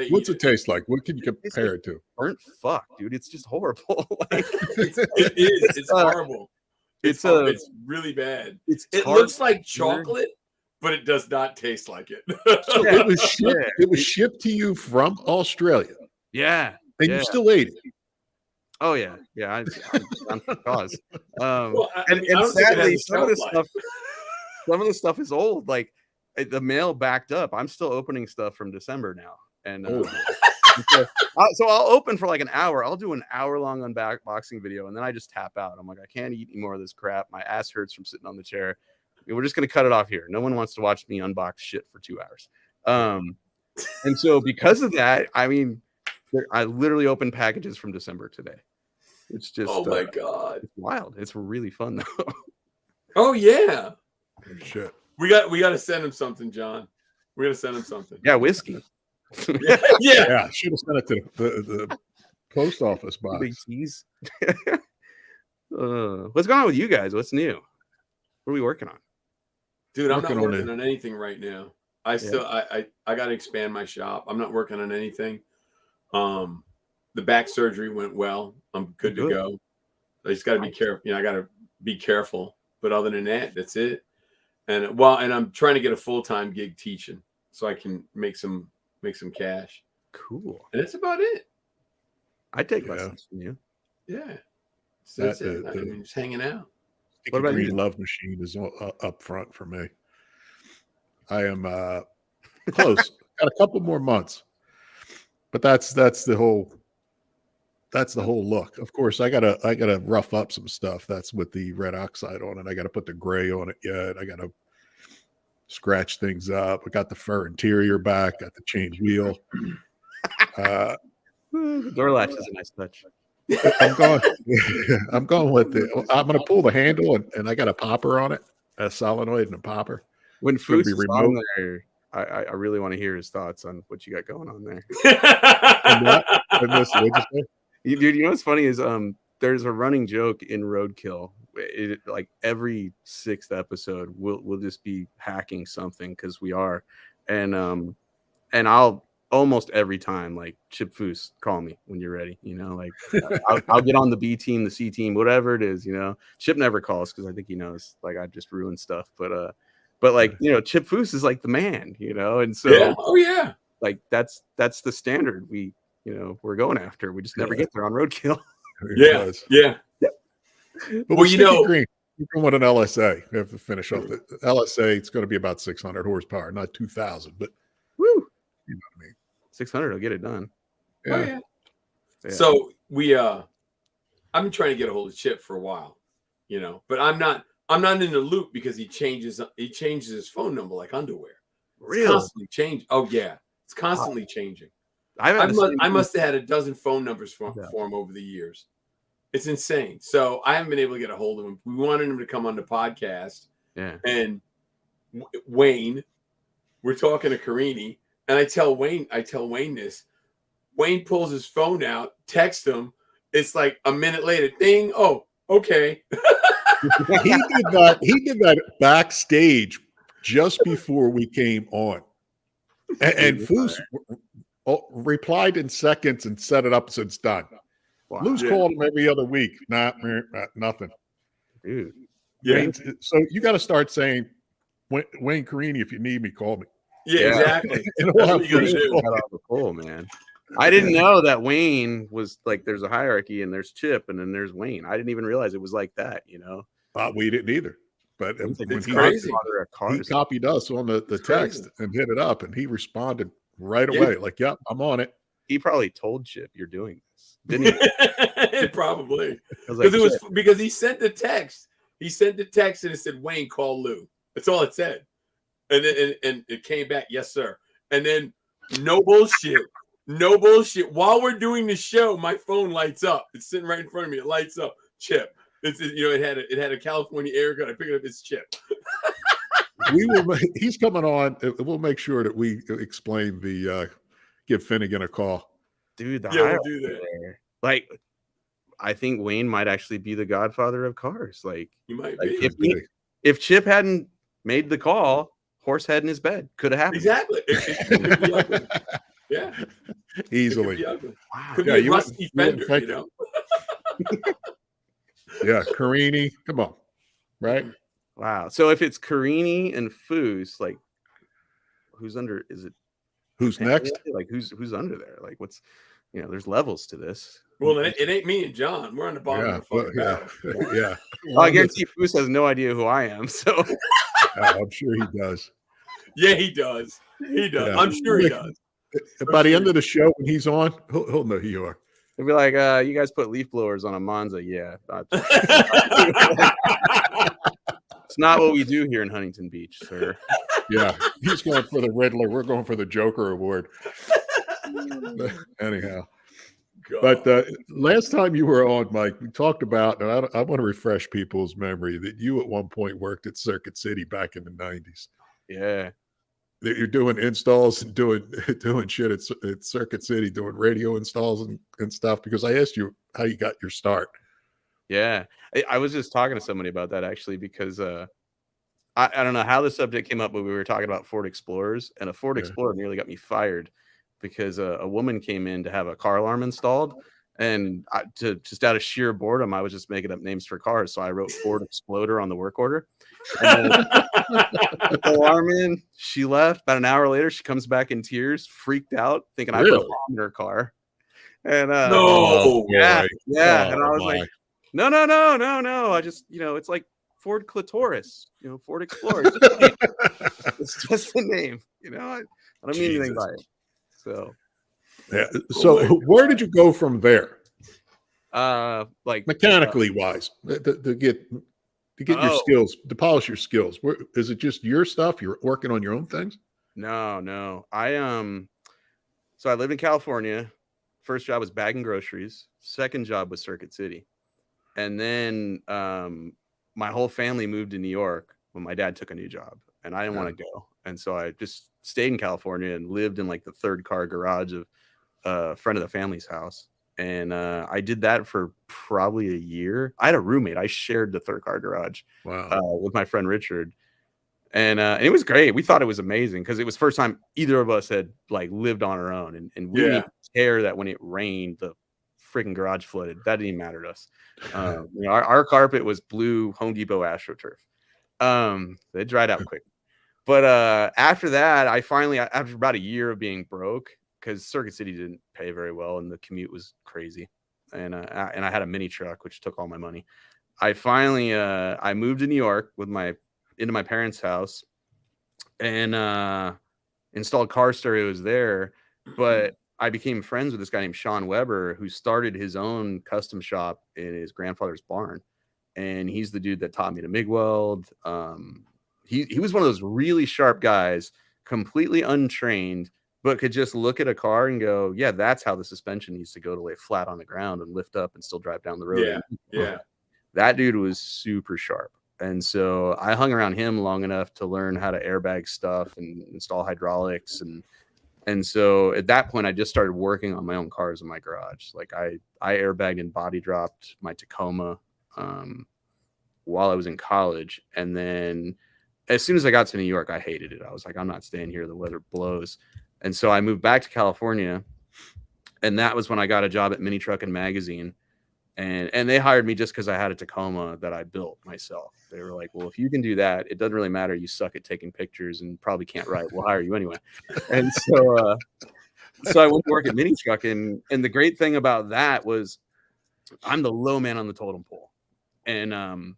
What's it taste like? What can you compare it to? Burnt fuck, dude. It's just horrible. Like, it is. It's horrible. It's really bad. It looks like chocolate, but it does not taste like it. So it was shipped. It was shipped to you from Australia. Yeah, and you still ate it. Oh yeah. I'm for cause. And sadly, some of the stuff is old. Like, the mail backed up. I'm still opening stuff from December now, and So I'll open for like an hour. I'll do an hour-long unboxing video, and then I just tap out. I'm like, I can't eat any more of this crap. My ass hurts from sitting on the chair. We're just going to cut it off here. No one wants to watch me unbox shit for 2 hours. And so because of that, I mean, I literally opened packages from December today. It's just, oh my God, it's wild. It's really fun though. Oh yeah. Oh, shit. We got to send him something, John. We got to send him something. Yeah, whiskey. Yeah. Should have sent it to the post office box. Big tease. What's going on with you guys? What's new? What are we working on? Dude, I'm not working on anything right now. I got to expand my shop. I'm not working on anything. The back surgery went well. I'm good to go. I just got to be careful. You know, I got to be careful. But other than that, that's it. And I'm trying to get a full-time gig teaching so I can make some cash. Cool. And that's about it. I take lessons from you. Yeah. So that's it. I mean, just hanging out. What about Green Love Machine is up front for me. I am close. Got a couple more months, but that's the whole look. Of course, I gotta rough up some stuff. That's with the red oxide on it. I got to put the gray on it yet. I got to scratch things up. I got the fur interior back. Got the change wheel. The door latch is a nice touch. I'm going with it. I'm going to pull the handle, and I got a popper on it, a solenoid and a popper. When Foos is on there, I really want to hear his thoughts on what you got going on there. Dude, you know what's funny is there's a running joke in Roadkill. Like every 6th episode, we'll just be hacking something because we are, and I'll almost every time, like, Chip Foos, call me when you're ready. You know, like I'll get on the B team, the C team, whatever it is. You know, Chip never calls because I think he knows like I just ruined stuff. But like, you know, Chip Foos is like the man. You know, and so like that's the standard we're going after. We just never get there on Roadkill. Yeah. But well, you know, Green, you're going with an LSA. We have to finish off the LSA. It's going to be about 600 horsepower, not 2,000, but woo, you know what I mean. 600 will get it done. Yeah. So I've been trying to get a hold of Chip for a while, you know, but I'm not in the loop because he changes his phone number like underwear. Really? It's constantly changing. Oh yeah, it's constantly changing. I must have had a dozen phone numbers for him over the years. It's insane. So I haven't been able to get a hold of him. We wanted him to come on the podcast. Yeah. And Wayne, we're talking to Carini, and I tell Wayne this. Wayne pulls his phone out, texts him. It's like a minute later, ding. Oh, okay. He did that backstage just before we came on. And Foos replied in seconds and set it up since done. Wow. Lou's called him every other week. Nothing. Dude. Yeah. So you got to start saying, Wayne Carini, if you need me, call me. Yeah, exactly. And we'll have cool, man. I didn't know that Wayne was like, there's a hierarchy and there's Chip and then there's Wayne. I didn't even realize it was like that, you know? We didn't either. But when he copied us on the text and hit it up, and he responded right away, like, yep, I'm on it. He probably told Chip you're doing this, didn't he? Probably. Because he sent the text. He sent the text and it said, Wayne, call Lou. That's all it said. And then and it came back, yes, sir. And then no bullshit. No bullshit. While we're doing the show, my phone lights up. It's sitting right in front of me. It lights up. Chip. It had a California air gun. I picked it up. It's Chip. He's coming on. We'll make sure that we explain give Finnegan a call. Dude, we'll do that. Like, I think Wayne might actually be the godfather of cars. Like, he might be. If Chip hadn't made the call, horse head in his bed could have happened. Exactly. It could be ugly. Yeah. Easily. Wow. Could be a rusty fender, you know. Yeah, Carini. Come on. Right? Wow. So if it's Carini and Foos, like, who's under? Is it? Who's next? Like, who's under there? Like, what's, there's levels to this. Well, it ain't me and John. We're on the bottom of the fucking yeah. Well, I guarantee Foos has no idea who I am. So I'm sure he does. Yeah, he does. He does. Yeah. I'm sure he does. By the end of the show, when he's on, he'll know who you are. They'll be like, you guys put leaf blowers on a Monza. Yeah. It's not what we do here in Huntington Beach, sir. Yeah. He's going for the Riddler. We're going for the Joker Award. Anyhow. God. But last time you were on, Mike, we talked about, and I want to refresh people's memory, that you at one point worked at Circuit City back in the 90s. Yeah. That you're doing installs and doing shit at Circuit City, doing radio installs and stuff, because I asked you how you got your start. Yeah. I was just talking to somebody about that, actually, because I don't know how the subject came up, but we were talking about Ford Explorers, and a Ford Explorer nearly got me fired because a woman came in to have a car alarm installed, and just out of sheer boredom, I was just making up names for cars. So I wrote Ford Exploder on the work order. And then put the alarm in. She left. About an hour later, she comes back in tears, freaked out, thinking I put a bomb in her car. And and I was like, no. I just, it's like Ford Clitoris, Ford Explorer. It's just the name, I don't mean anything by it. So, yeah. So where did you go from there? Like mechanically wise, to get your skills, to polish your skills. Is it just your stuff? You're working on your own things? No. So I lived in California. First job was bagging groceries. Second job was Circuit City. And then my whole family moved to New York when my dad took a new job, and I didn't want to go. And so I just stayed in California and lived in like the third car garage of a friend of the family's house. And I did that for probably a year. I had a roommate. I shared the third car garage with my friend Richard. And it was great. We thought it was amazing because it was the first time either of us had like lived on our own. And we didn't even care that when it rained, the freaking garage flooded. That didn't even matter to us. Our carpet was blue Home Depot AstroTurf. It dried out quick. But after that, I finally, after about a year of being broke, because Circuit City didn't pay very well and the commute was crazy, and I had a mini truck which took all my money. I finally I moved to New York into my parents' house and installed car stereos there. But I became friends with this guy named Sean Weber, who started his own custom shop in his grandfather's barn, and he's the dude that taught me to MIG weld. He was one of those really sharp guys, completely untrained, but could just look at a car and go, yeah, that's how the suspension needs to go to lay flat on the ground and lift up and still drive down the road. Yeah. That dude was super sharp. And so I hung around him long enough to learn how to airbag stuff and install hydraulics. And so at that point, I just started working on my own cars in my garage. Like I airbagged and body dropped my Tacoma while I was in college. And then as soon as I got to New York, I hated it. I was like, I'm not staying here. The weather blows. And so I moved back to California, and that was when I got a job at Mini Truckin' Magazine. And they hired me just because I had a Tacoma that I built myself. They were like, well, if you can do that, it doesn't really matter. You suck at taking pictures and probably can't write. We'll hire you anyway. And so I went to work at Mini Truckin'. And the great thing about that was I'm the low man on the totem pole. And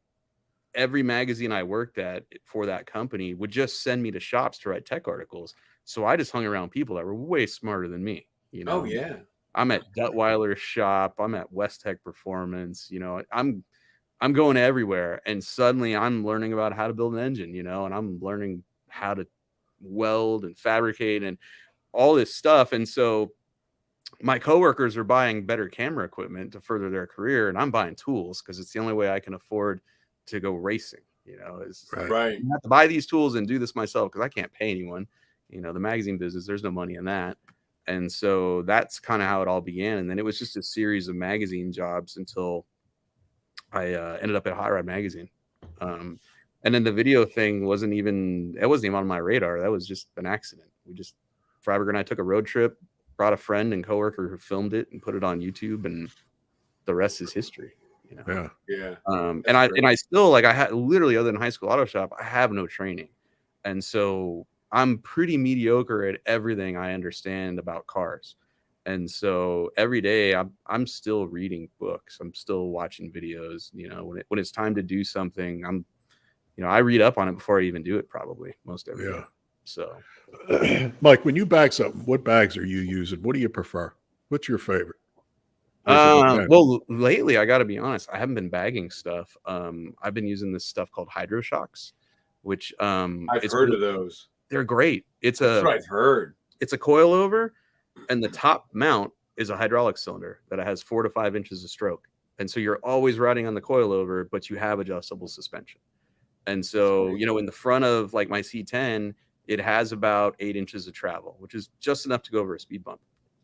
every magazine I worked at for that company would just send me to shops to write tech articles. So I just hung around people that were way smarter than me. Oh, yeah. I'm at Duttweiler's shop. I'm at West Tech Performance. I'm going everywhere. And suddenly I'm learning about how to build an engine, and I'm learning how to weld and fabricate and all this stuff. And so my coworkers are buying better camera equipment to further their career, and I'm buying tools because it's the only way I can afford to go racing. Right. I have to buy these tools and do this myself because I can't pay anyone. The magazine business, there's no money in that. And so that's kind of how it all began. And then it was just a series of magazine jobs until I ended up at Hot Rod Magazine. And then the video thing wasn't even on my radar. That was just an accident. Freiberger and I took a road trip, brought a friend and coworker who filmed it and put it on YouTube, and the rest is history. Yeah. And I still, I had literally, other than high school auto shop, I have no training. And so I'm pretty mediocre at everything I understand about cars. And so every day I'm still reading books. I'm still watching videos. When it's time to do something, I read up on it before I even do it, probably most every day. So, Mike, when you bag something, what bags are you using? What do you prefer? What's your favorite? Well, well, lately I got to be honest, I haven't been bagging stuff. I've been using this stuff called Hydro Shocks, which I've heard of those. They're great. That's what I've heard. It's a coilover, and the top mount is a hydraulic cylinder that has 4 to 5 inches of stroke, and so you're always riding on the coilover, but you have adjustable suspension. And so, you know, in the front of like my C10, it has about 8 inches of travel, which is just enough to go over a speed bump.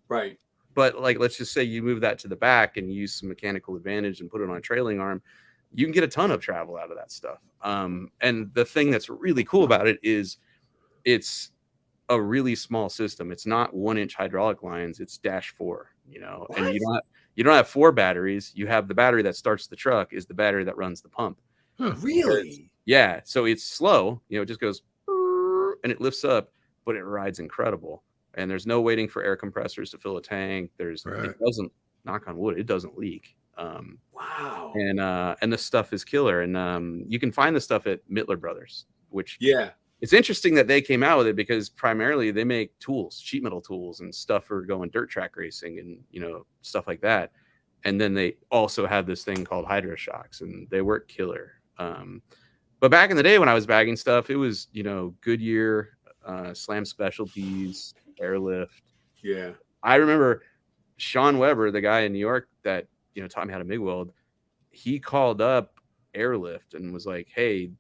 Right. But like, let's just say you move that to the back and use some mechanical advantage and put it on a trailing arm, you can get a ton of travel out of that stuff. And the thing that's really cool about it is it's a really small system. It's not 1-inch hydraulic lines. It's -4, you know, What? and you don't have 4 batteries. You have the battery that starts the truck is the battery that runs the pump. Really? Yeah. So it's slow, you know, it just goes and it lifts up, but it rides incredible. And there's no waiting for air compressors to fill a tank. It doesn't, knock on wood, it doesn't leak. Wow. And the stuff is killer. And you can find the stuff at Mittler Brothers, which it's interesting that they came out with it because primarily they make tools, sheet metal tools and stuff for going dirt track racing and, you know, stuff like that. And then they also have this thing called Hydro Shocks and they work killer. But back in the day when I was bagging stuff, it was, you know, Goodyear, Slam Specialties, Airlift. Yeah. I remember Sean Weber, the guy in New York that, you know, taught me how to MIG weld. He called up Airlift and was like, hey,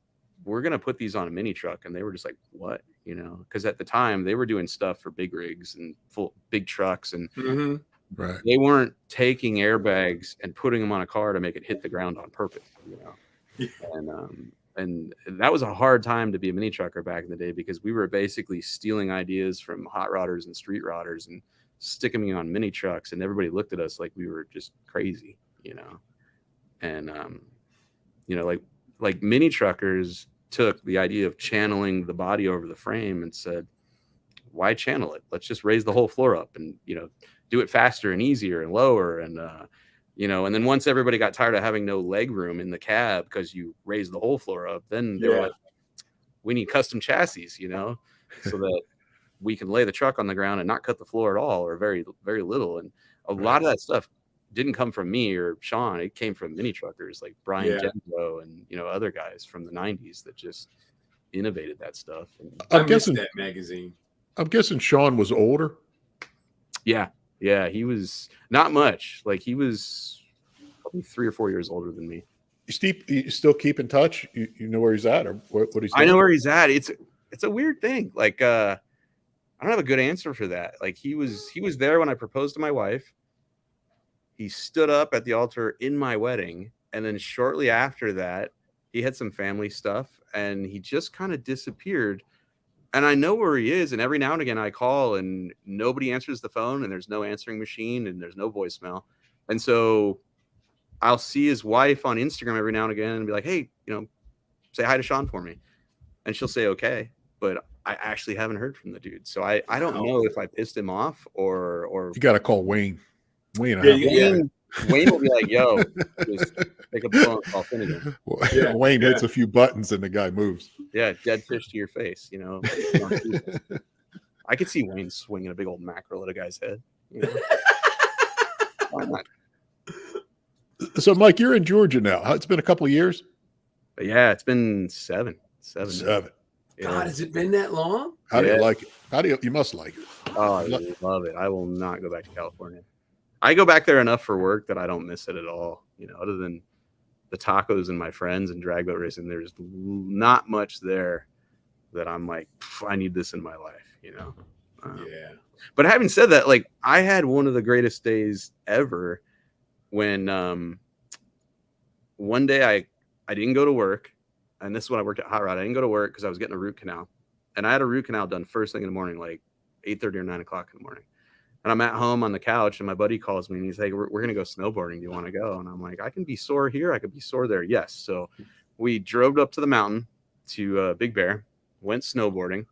we're going to put these on a mini truck. And they were just like, what? You know, because at the time they were doing stuff for big rigs and full big trucks. And they weren't taking airbags and putting them on a car to make it hit the ground on purpose, you know? And that was a hard time to be a mini trucker back in the day because we were basically stealing ideas from hot rodders and street rodders and sticking them on mini trucks. And everybody looked at us like we were just crazy, you know? And, you know, like mini truckers took the idea of channeling the body over the frame and said, why channel it? Let's just raise the whole floor up and, you know, do it faster and easier and lower. And, you know, and then once everybody got tired of having no leg room in the cab because you raised the whole floor up, then they were like, we need custom chassis, you know, so that we can lay the truck on the ground and not cut the floor at all or very, very little. And a lot of that stuff didn't come from me or Sean. It came from mini truckers like Brian Genzo and, you know, other guys from the 90s that just innovated that stuff. And I'm guessing that magazine. I'm guessing Sean was older. Yeah. Yeah. He was not much. Like he was probably 3 or 4 years older than me. You still keep in touch? You know where he's at or what he's doing? I know where he's at. It's a weird thing. Like, I don't have a good answer for that. Like he was there when I proposed to my wife. He stood up at the altar in my wedding. And then shortly after that, he had some family stuff and he just kind of disappeared. And I know where he is. And every now and again I call and nobody answers the phone and there's no answering machine and there's no voicemail. And so I'll see his wife on Instagram every now and again and be like, hey, you know, say hi to Sean for me. And she'll say, okay. But I actually haven't heard from the dude. So I don't know if I pissed him off or you got to call Wayne. Wayne will be like, yo, just pick up the phone and call Finnegan. Wayne hits a few buttons and the guy moves. Yeah, dead fish to your face, you know. I could see Wayne swinging a big old mackerel at a guy's head. You know? Why not? So, Mike, you're in Georgia now. It's been a couple of years? But yeah, it's been seven. Yeah. God, has it been that long? How do you like it? You must like it. Oh, I love it. I will not go back to California. I go back there enough for work that I don't miss it at all. You know, other than the tacos and my friends and drag boat racing, there's not much there that I'm like, I need this in my life, you know? But having said that, like I had one of the greatest days ever when one day I didn't go to work. And this is when I worked at Hot Rod. I didn't go to work because I was getting a root canal. And I had a root canal done first thing in the morning, like 8:30 or 9 o'clock in the morning. And I'm at home on the couch and my buddy calls me and he's like, we're going to go snowboarding. Do you want to go? And I'm like, I can be sore here. I could be sore there. Yes. So we drove up to the mountain to Big Bear, went snowboarding.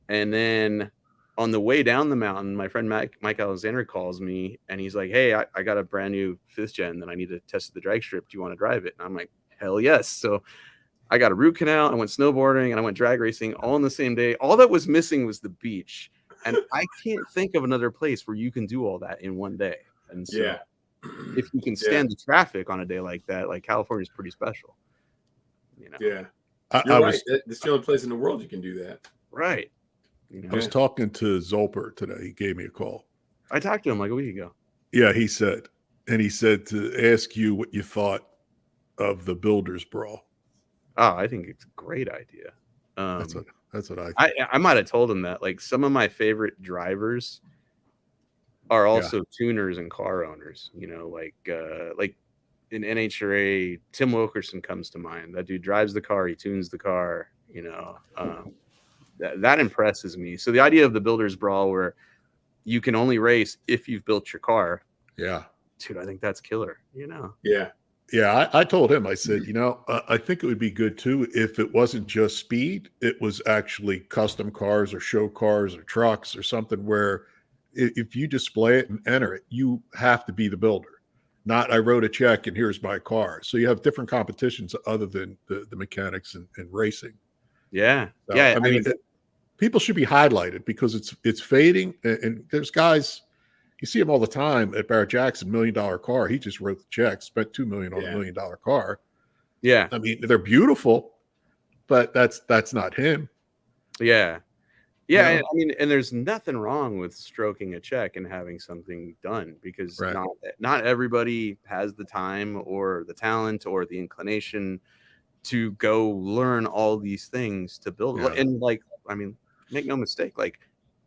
And then on the way down the mountain, my friend Mike Alexander calls me and he's like, hey, I got a brand new 5th gen that I need to test the drag strip. Do you want to drive it? And I'm like, hell yes. So I got a root canal, I went snowboarding, and I went drag racing all in the same day. All that was missing was the beach. And I can't think of another place where you can do all that in one day. And so if you can stand the traffic on a day like that, like California is pretty special. You know? Yeah. I Right. was, It's the only place in the world you can do that. Right. You know? I was talking to Zolper today. He gave me a call. I talked to him like a week ago. Yeah, he said to ask you what you thought of the Builders Brawl. Oh, I think it's a great idea. That's what I think. I might have told him that. Like, some of my favorite drivers are also tuners and car owners. You know, like in NHRA, Tim Wilkerson comes to mind. That dude drives the car, he tunes the car. You know, that impresses me. So the idea of the Builders Brawl, where you can only race if you've built your car. Yeah, dude, I think that's killer. You know. Yeah. Yeah, I told him, I said, you know, I think it would be good too if it wasn't just speed, it was actually custom cars or show cars or trucks or something where if you display it and enter it, you have to be the builder. Not I wrote a check and here's my car. So you have different competitions other than the mechanics and racing. Yeah. So, yeah. I mean people should be highlighted because it's fading. And there's guys, you see him all the time at Barrett Jackson, $1 million car. He just wrote the check, spent $2 million on a $1 million car. Yeah. I mean, they're beautiful, but that's not him. Yeah. Yeah. You know? I mean, and there's nothing wrong with stroking a check and having something done because not everybody has the time or the talent or the inclination to go learn all these things to build. Yeah. And like, I mean, make no mistake, like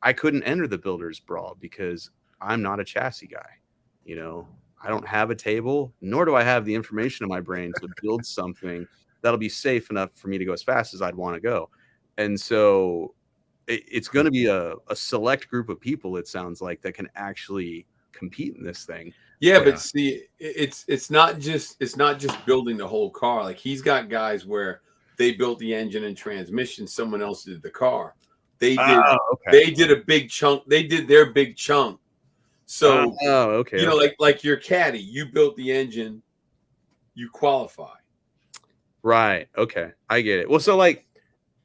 I couldn't enter the Builders Brawl because I'm not a chassis guy. You know, I don't have a table, nor do I have the information in my brain to build something that'll be safe enough for me to go as fast as I'd want to go. And so it's going to be a select group of people, it sounds like, that can actually compete in this thing. Yeah, but see, it's not just building the whole car. Like, he's got guys where they built the engine and transmission, someone else did the car. They did a big chunk. They did their big chunk. So, you know, like your caddy, you built the engine, you qualify. Right. Okay. I get it. Well, so like,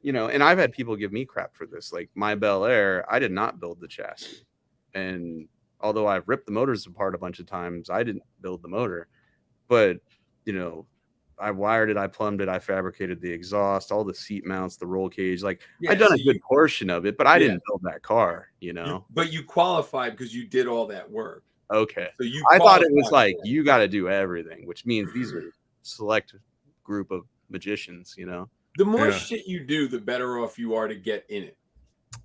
you know, and I've had people give me crap for this. Like my Bel Air, I did not build the chassis. And although I've ripped the motors apart a bunch of times, I didn't build the motor. But, you know, I wired it, I plumbed it, I fabricated the exhaust, all the seat mounts, the roll cage. Like I've done a good portion of it, but I didn't build that car, you know. But you qualified because you did all that work. Okay. So I thought it was like you got to do everything, which means these are select group of magicians, you know. The more shit you do, the better off you are to get in it.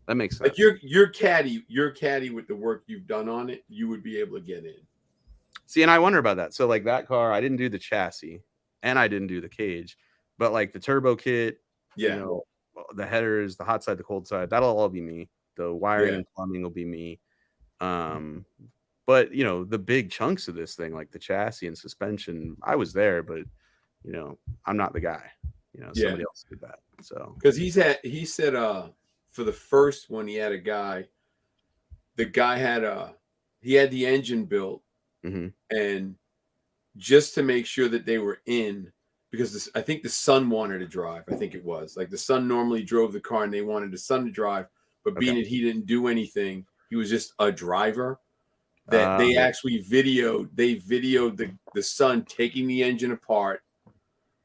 That makes sense. Like your caddy with the work you've done on it, you would be able to get in. See, and I wonder about that. So like that car, I didn't do the chassis. And I didn't do the cage, but like the turbo kit, you know, the headers, the hot side, the cold side, that'll all be me. The wiring and plumbing will be me. But you know, the big chunks of this thing, like the chassis and suspension, I was there, but you know, I'm not the guy. You know, somebody else did that. So because he said for the first one, he had a guy. The guy had the engine built, and just to make sure that they were in, because I think the son wanted to drive. I think it was like the son normally drove the car and they wanted the son to drive, but being that he didn't do anything, he was just a driver. That they actually videoed the son taking the engine apart,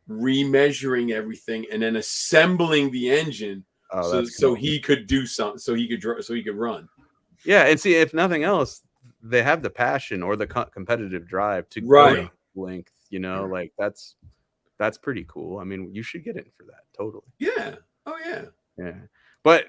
remeasuring everything, and then assembling the engine so he could do something, so he could run. Yeah, and see, if nothing else, they have the passion or the competitive drive to go length, you know, like that's pretty cool. I mean, you should get in for that. Totally. Yeah. Oh yeah. Yeah. But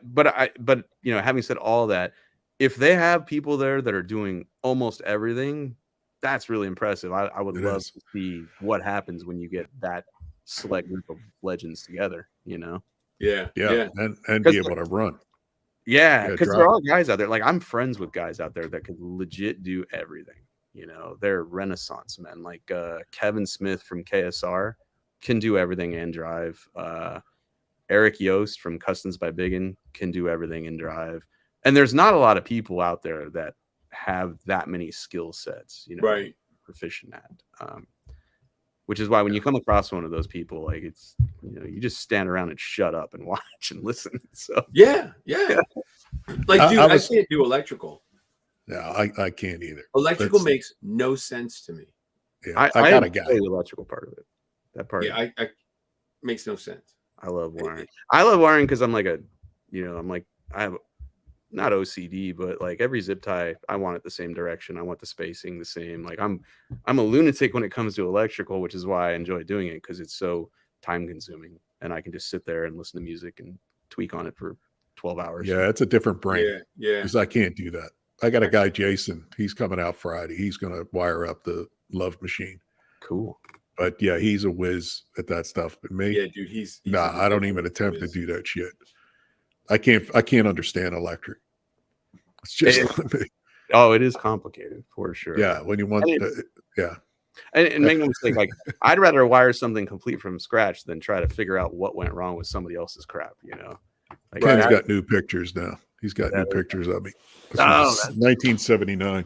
you know, having said all that, if they have people there that are doing almost everything, that's really impressive. I would love to see what happens when you get that select group of legends together, you know? Yeah. And be able to run. Yeah, because there are guys out there. Like I'm friends with guys out there that can legit do everything. You know, they're Renaissance men. Like Kevin Smith from KSR can do everything and drive. Eric Yost from Customs by Biggin can do everything and drive. And there's not a lot of people out there that have that many skill sets, you know, proficient at. which is why when you come across one of those people, like it's, you just stand around and shut up and watch and listen. So yeah. Like, dude, I can't do electrical. No, I can't either. Electrical makes no sense to me. Yeah, I got a guy. the electrical part of it. That part. Yeah, I makes no sense. I love wiring. I love wiring because I'm like I have not OCD, but like every zip tie, I want it the same direction. I want the spacing the same. Like I'm a lunatic when it comes to electrical, which is why I enjoy doing it, because it's so time consuming and I can just sit there and listen to music and tweak on it for 12 hours. Yeah, it's a different brain. Yeah. Because I can't do that. I got a guy, Jason. He's coming out Friday. He's going to wire up the Love Machine. Cool. But yeah, he's a whiz at that stuff. But me, yeah, dude, he's I don't even attempt to do that shit. I can't understand electric. It's just it is complicated for sure. Yeah, when you want, and make no mistake, like I'd rather wire something complete from scratch than try to figure out what went wrong with somebody else's crap. Like, Ken's got new pictures now. He's got new pictures of me. This was 1979.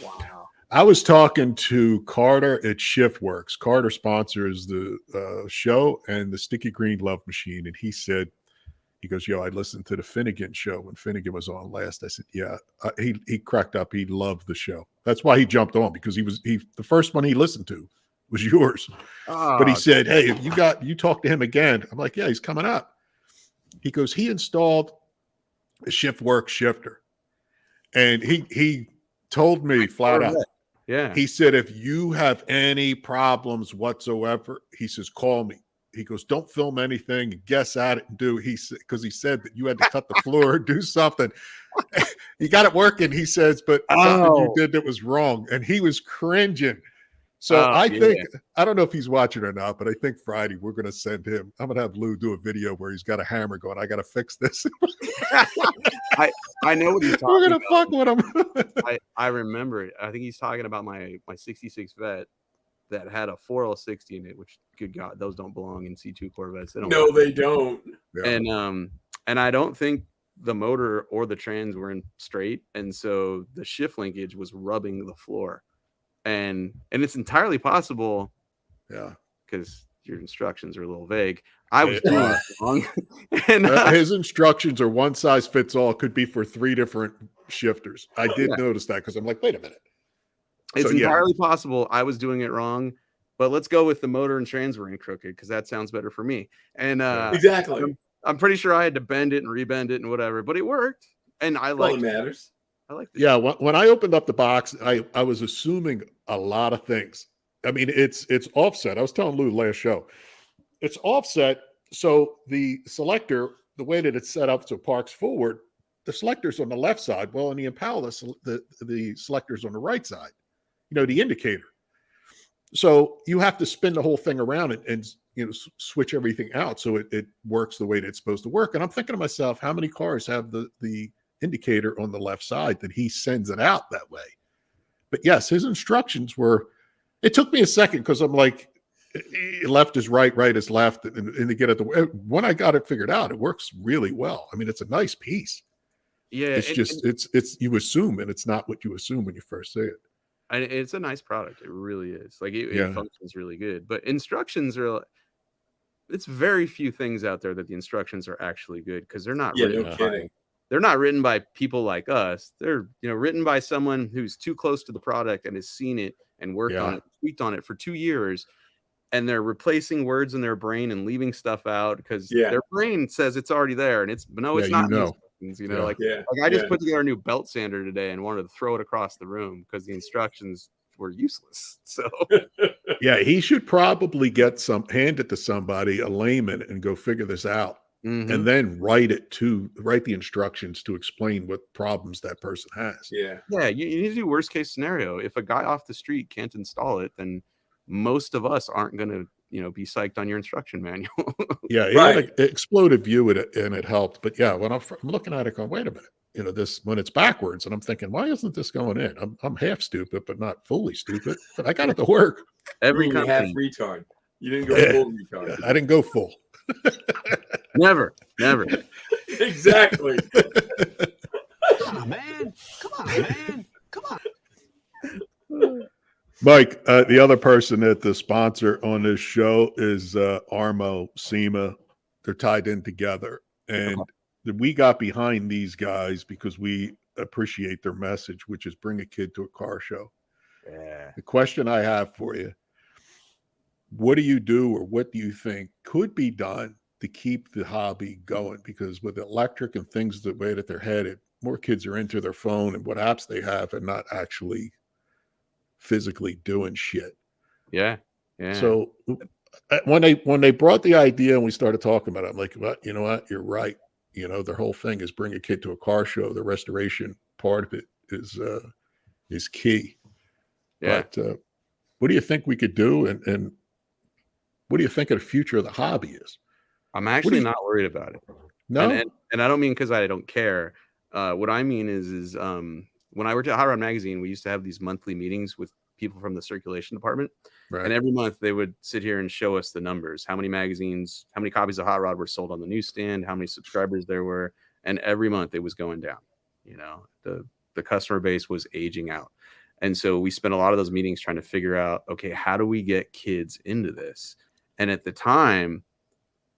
Wow. I was talking to Carter at ShiftWorks. Carter sponsors the show and the Sticky Green Love Machine. And he said, he goes, I listened to the Finnegan show when Finnegan was on last. I said, yeah. He cracked up. He loved the show. That's why he jumped on, because the first one he listened to was yours. But he said, hey, if you talk to him again. I'm like, yeah, he's coming up. He goes, he installed a ShiftWorks shifter. And he told me flat out. Yeah. He said, if you have any problems whatsoever, he says, call me. He goes, don't film anything, guess at it and do. Because he said that you had to cut the floor or do something. You got it working, he says, but something you did that was wrong. And he was cringing. So I think, I don't know if he's watching or not, but I think Friday we're going to send him. I'm going to have Lou do a video where he's got a hammer going, I got to fix this. I know what he's talking about. We're going to fuck with him. I remember it. I think he's talking about my 66 Vet that had a 4L60 in it, which, good God, those don't belong in C2 Corvettes. They don't. Yeah. And I don't think the motor or the trans were in straight. And so the shift linkage was rubbing the floor. And it's entirely possible, because your instructions are a little vague. I was doing it wrong. And his instructions are one size fits all. Could be for 3 different shifters. I did notice that, because I'm like, wait a minute. It's entirely possible I was doing it wrong, but let's go with the motor and trans were in crooked, because that sounds better for me. And exactly, I'm pretty sure I had to bend it and rebend it and whatever, but it worked. And I like it matters. I like this. Yeah, when I opened up the box, I was assuming a lot of things. I mean, it's offset. I was telling Lou last show, it's offset. So the selector, the way that it's set up so it parks forward, the selector's on the left side. Well, in the Impala, the selector's on the right side. The indicator. So you have to spin the whole thing around and switch everything out so it works the way that it's supposed to work. And I'm thinking to myself, how many cars have the indicator on the left side that he sends it out that way? But yes, his instructions it took me a second, because I'm like, left is right, right is left, and to get it when I got it figured out, it works really well. I mean, it's a nice piece. Yeah, it's you assume, and it's not what you assume when you first see it. And it's a nice product. It really is. Like it functions really good. But instructions are. It's very few things out there that the instructions are actually good, because they're not written. They're not written by people like us. They're written by someone who's too close to the product and has seen it and worked on it, tweaked on it for 2 years, and they're replacing words in their brain and leaving stuff out because their brain says it's already there, and it's it's not. Like I just put together a new belt sander today and wanted to throw it across the room because the instructions were useless. So he should probably hand it to somebody, a layman, and go figure this out. Mm-hmm. And then write the instructions to explain what problems that person has. You need to do worst case scenario. If a guy off the street can't install it, then most of us aren't going to be psyched on your instruction manual. He had an exploded view and it helped. But when I'm looking at it going, wait a minute, this when it's backwards, and I'm thinking, why isn't this going in? I'm half stupid, but not fully stupid. But I got it to work. Every half retard. You didn't go full retard. I didn't go full. Never. Exactly. Come on, man. Mike, the other person that the sponsor on this show is Armo SEMA. They're tied in together. And we got behind these guys because we appreciate their message, which is bring a kid to a car show. Yeah. The question I have for you, what do you do or what do you think could be done to keep the hobby going? Because with electric and things the way that they're headed, more kids are into their phone and what apps they have and not actually physically doing shit. Yeah. Yeah. So when they brought the idea and we started talking about it, I'm like, well, you know what? You're right. You know, their whole thing is bring a kid to a car show. The restoration part of it is key. Yeah. But what do you think we could do? And what do you think of the future of the hobby is? I'm actually not worried about it. No, and I don't mean because I don't care. What I mean is when I worked at Hot Rod Magazine, we used to have these monthly meetings with people from the circulation department. right. And every month they would sit here and show us the numbers, how many magazines, how many copies of Hot Rod were sold on the newsstand, how many subscribers there were. And every month it was going down. You know, the customer base was aging out. And so we spent a lot of those meetings trying to figure out, okay, how do we get kids into this? And at the time,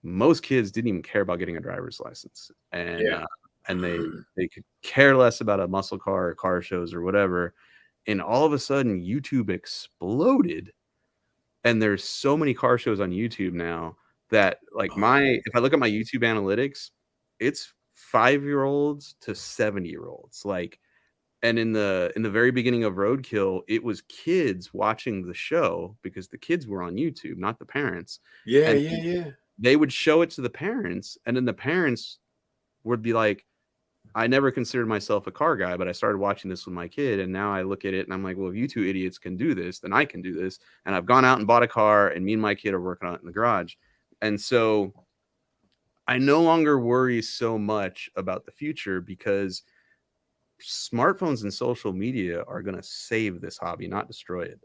most kids didn't even care about getting a driver's license. And they could care less about a muscle car or car shows or whatever. And all of a sudden, YouTube exploded. And there's so many car shows on YouTube now that, like, if I look at my YouTube analytics, it's 5-year-olds to 70-year-olds. Like, and in the very beginning of Roadkill, it was kids watching the show because the kids were on YouTube, not the parents. Yeah, And yeah. they would show it to the parents, and then the parents would be like, I never considered myself a car guy, but I started watching this with my kid, and now I look at it and I'm like, well, if you two idiots can do this, then I can do this. And I've gone out and bought a car, and me and my kid are working on it in the garage. And so I no longer worry so much about the future because smartphones and social media are going to save this hobby, not destroy it.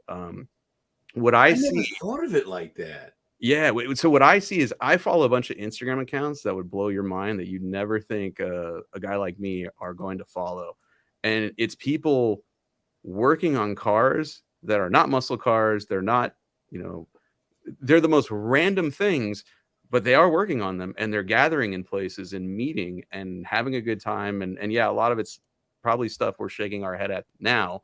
What I see, never thought of it like that. yeah. So what I see is I follow a bunch of Instagram accounts that would blow your mind that you'd never think a guy like me are going to follow. And it's people working on cars that are not muscle cars. They're not, they're the most random things, but they are working on them, and they're gathering in places and meeting and having a good time. And yeah, a lot of it's probably stuff we're shaking our head at now,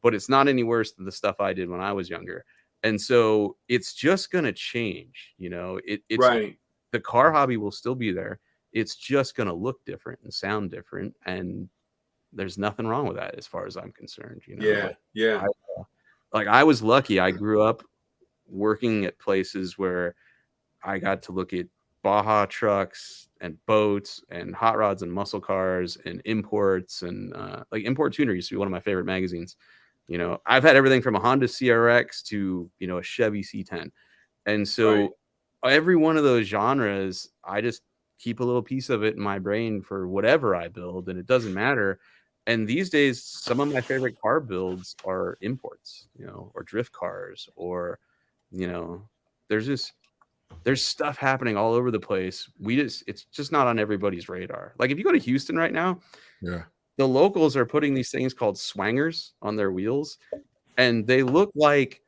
but it's not any worse than the stuff I did when I was younger. And so it's just going to change. It's right. The car hobby will still be there. It's just going to look different and sound different. And there's nothing wrong with that as far as I'm concerned. Yeah. I was lucky. I grew up working at places where I got to look at Baja trucks and boats and hot rods and muscle cars and imports and like Import Tuner used to be one of my favorite magazines. I've had everything from a Honda CRX to, a Chevy C10. And so every one of those genres, I just keep a little piece of it in my brain for whatever I build, and it doesn't matter. And these days, some of my favorite car builds are imports, or drift cars, or, there's stuff happening all over the place. It's just not on everybody's radar. Like if you go to Houston right now, the locals are putting these things called swangers on their wheels, and they look like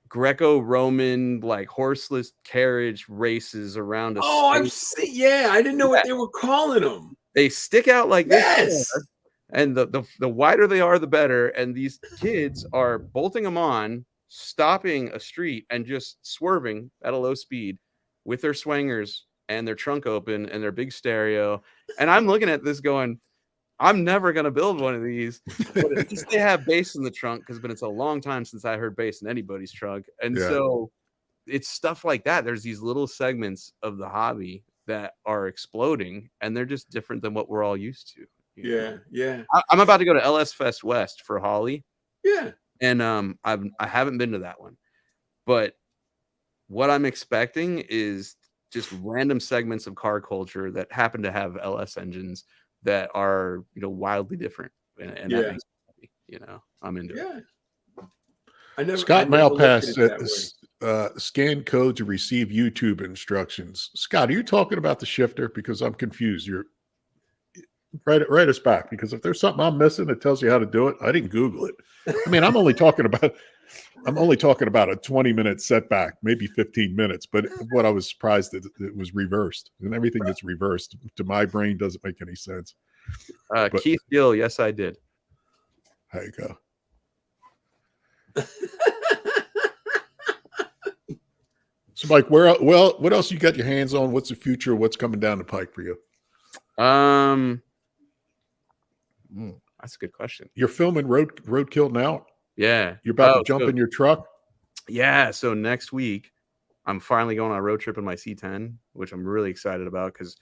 Greco-Roman, like horseless carriage races around a I've seen. Yeah, I didn't know what they were calling them. They stick out like this. Yes. And the wider they are, the better. And these kids are bolting them on, stopping a street and just swerving at a low speed with their swangers and their trunk open and their big stereo. And I'm looking at this going, I'm never going to build one of these. But it's just they have bass in the trunk because it's a long time since I heard bass in anybody's trunk. And so it's stuff like that. There's these little segments of the hobby that are exploding, and they're just different than what we're all used to. Yeah. I'm about to go to LS Fest West for Holly. Yeah. And I haven't been to that one. But what I'm expecting is just random segments of car culture that happen to have LS engines that are, wildly different. And that makes me, I'm into it. Scott Malpass said, scan code to receive YouTube instructions. Scott, are you talking about the shifter? Because I'm confused. write us back, because if there's something I'm missing that tells you how to do it, I didn't Google it. I mean, I'm only talking about a 20-minute setback, maybe 15 minutes. But what I was surprised that it was reversed, and everything that's reversed to my brain doesn't make any sense. But, Keith Gill, yes, I did. There you go. So, Mike, what else you got your hands on? What's the future? What's coming down the pike for you? That's a good question. You're filming Roadkill now? Yeah. You're about to jump in your truck? Yeah. So next week, I'm finally going on a road trip in my C10, which I'm really excited about because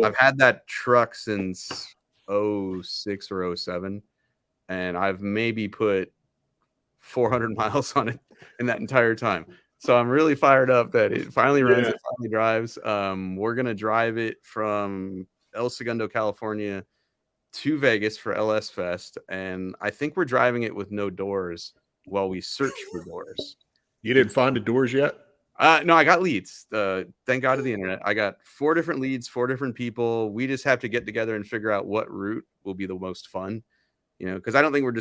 I've had that truck since 06 or 07, and I've maybe put 400 miles on it in that entire time. So I'm really fired up that it finally runs, it finally drives. We're going to drive it from El Segundo, California to Vegas for LS Fest. And I think we're driving it with no doors while we search for doors. You didn't find the doors yet? No, I got leads. Thank God to the internet. I got 4 different leads, 4 different people. We just have to get together and figure out what route will be the most fun, because I don't think we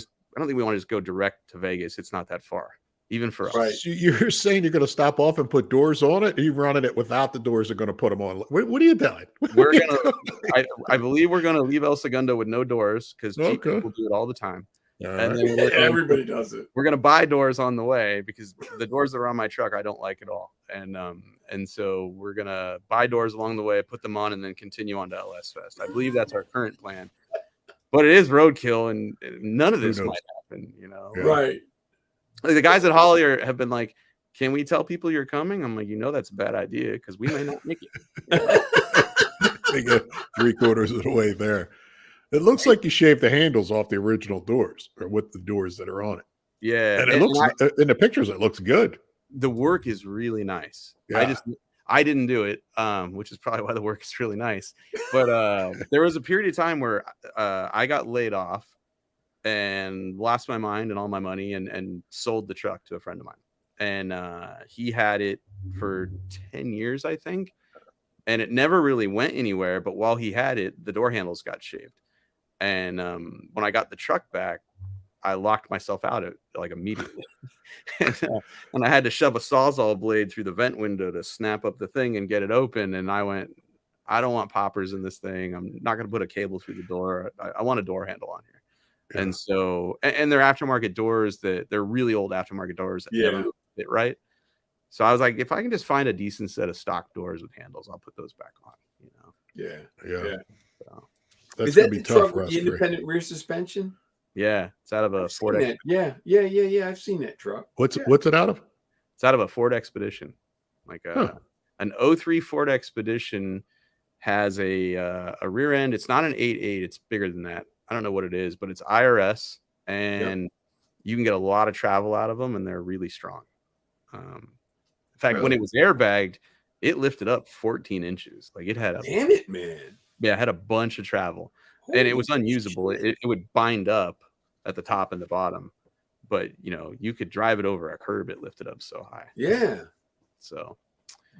want to just go direct to Vegas. It's not that far. Even for us. Right. So you're saying you're going to stop off and put doors on it? Or you running it without the doors are going to put them on? What are you doing? We're going to, I believe we're going to leave El Segundo with no doors because cheap people do it all the time. And then everybody does it. We're going to buy doors on the way because the doors that are on my truck, I don't like at all. And so we're going to buy doors along the way, put them on, and then continue on to LS Fest. I believe that's our current plan. But it is roadkill, and none of this might happen, Yeah. Right. Like the guys at Holly have been like, can we tell people you're coming? I'm like, that's a bad idea because we may not make it. They get 3/4 of the way there. It looks like you shaved the handles off the original doors, or with the doors that are on it. Yeah. And it looks, in the pictures, it looks good. The work is really nice. Yeah. I didn't do it, which is probably why the work is really nice. But there was a period of time where I got laid off and lost my mind and all my money and sold the truck to a friend of mine. And he had it for 10 years, I think. And it never really went anywhere. But while he had it, the door handles got shaved. And when I got the truck back, I locked myself out immediately. And I had to shove a Sawzall blade through the vent window to snap up the thing and get it open. And I went, I don't want poppers in this thing. I'm not going to put a cable through the door. I want a door handle on here. Yeah. And so, and they're aftermarket doors they're really old aftermarket doors that never fit right. So I was like, if I can just find a decent set of stock doors with handles, I'll put those back on, Yeah. So, that's going to be tough for us. The independent rear suspension? Yeah. It's out of a Ford. Yeah. I've seen that truck. What's it out of? It's out of a Ford Expedition. An 03 Ford Expedition has a rear end. It's not an 8.8. It's bigger than that. I don't know what it is, but it's IRS, and you can get a lot of travel out of them, and they're really strong. In fact, when it was airbagged, it lifted up 14 inches. Like it had damn it, man. Yeah, it had a bunch of travel, and it was unusable. It would bind up at the top and the bottom, but you could drive it over a curb. It lifted up so high. Yeah. So.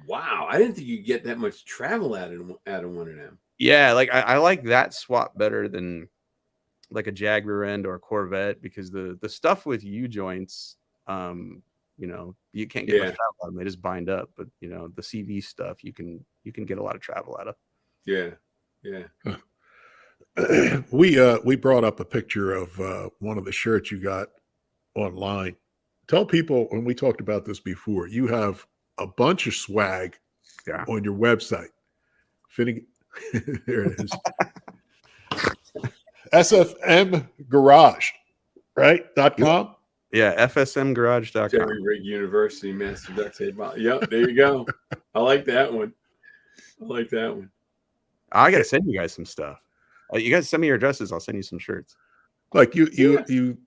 Wow, I didn't think you could get that much travel out of one of them. Yeah, like I like that swap better than like a Jag rear end or a Corvette, because the stuff with U-joints, you can't get much travel out of them. They just bind up. But the CV stuff, you can get a lot of travel out of. Yeah. We brought up a picture of one of the shirts you got online. Tell people, when we talked about this before, you have a bunch of swag on your website. Finnegan, there it is. SFM Garage, right? .com? Yeah, FSMgarage.com. Jerry Rig University Master Duct Tape. Yep, there you go. I like that one. I gotta send you guys some stuff. You guys send me your addresses. I'll send you some shirts. Like you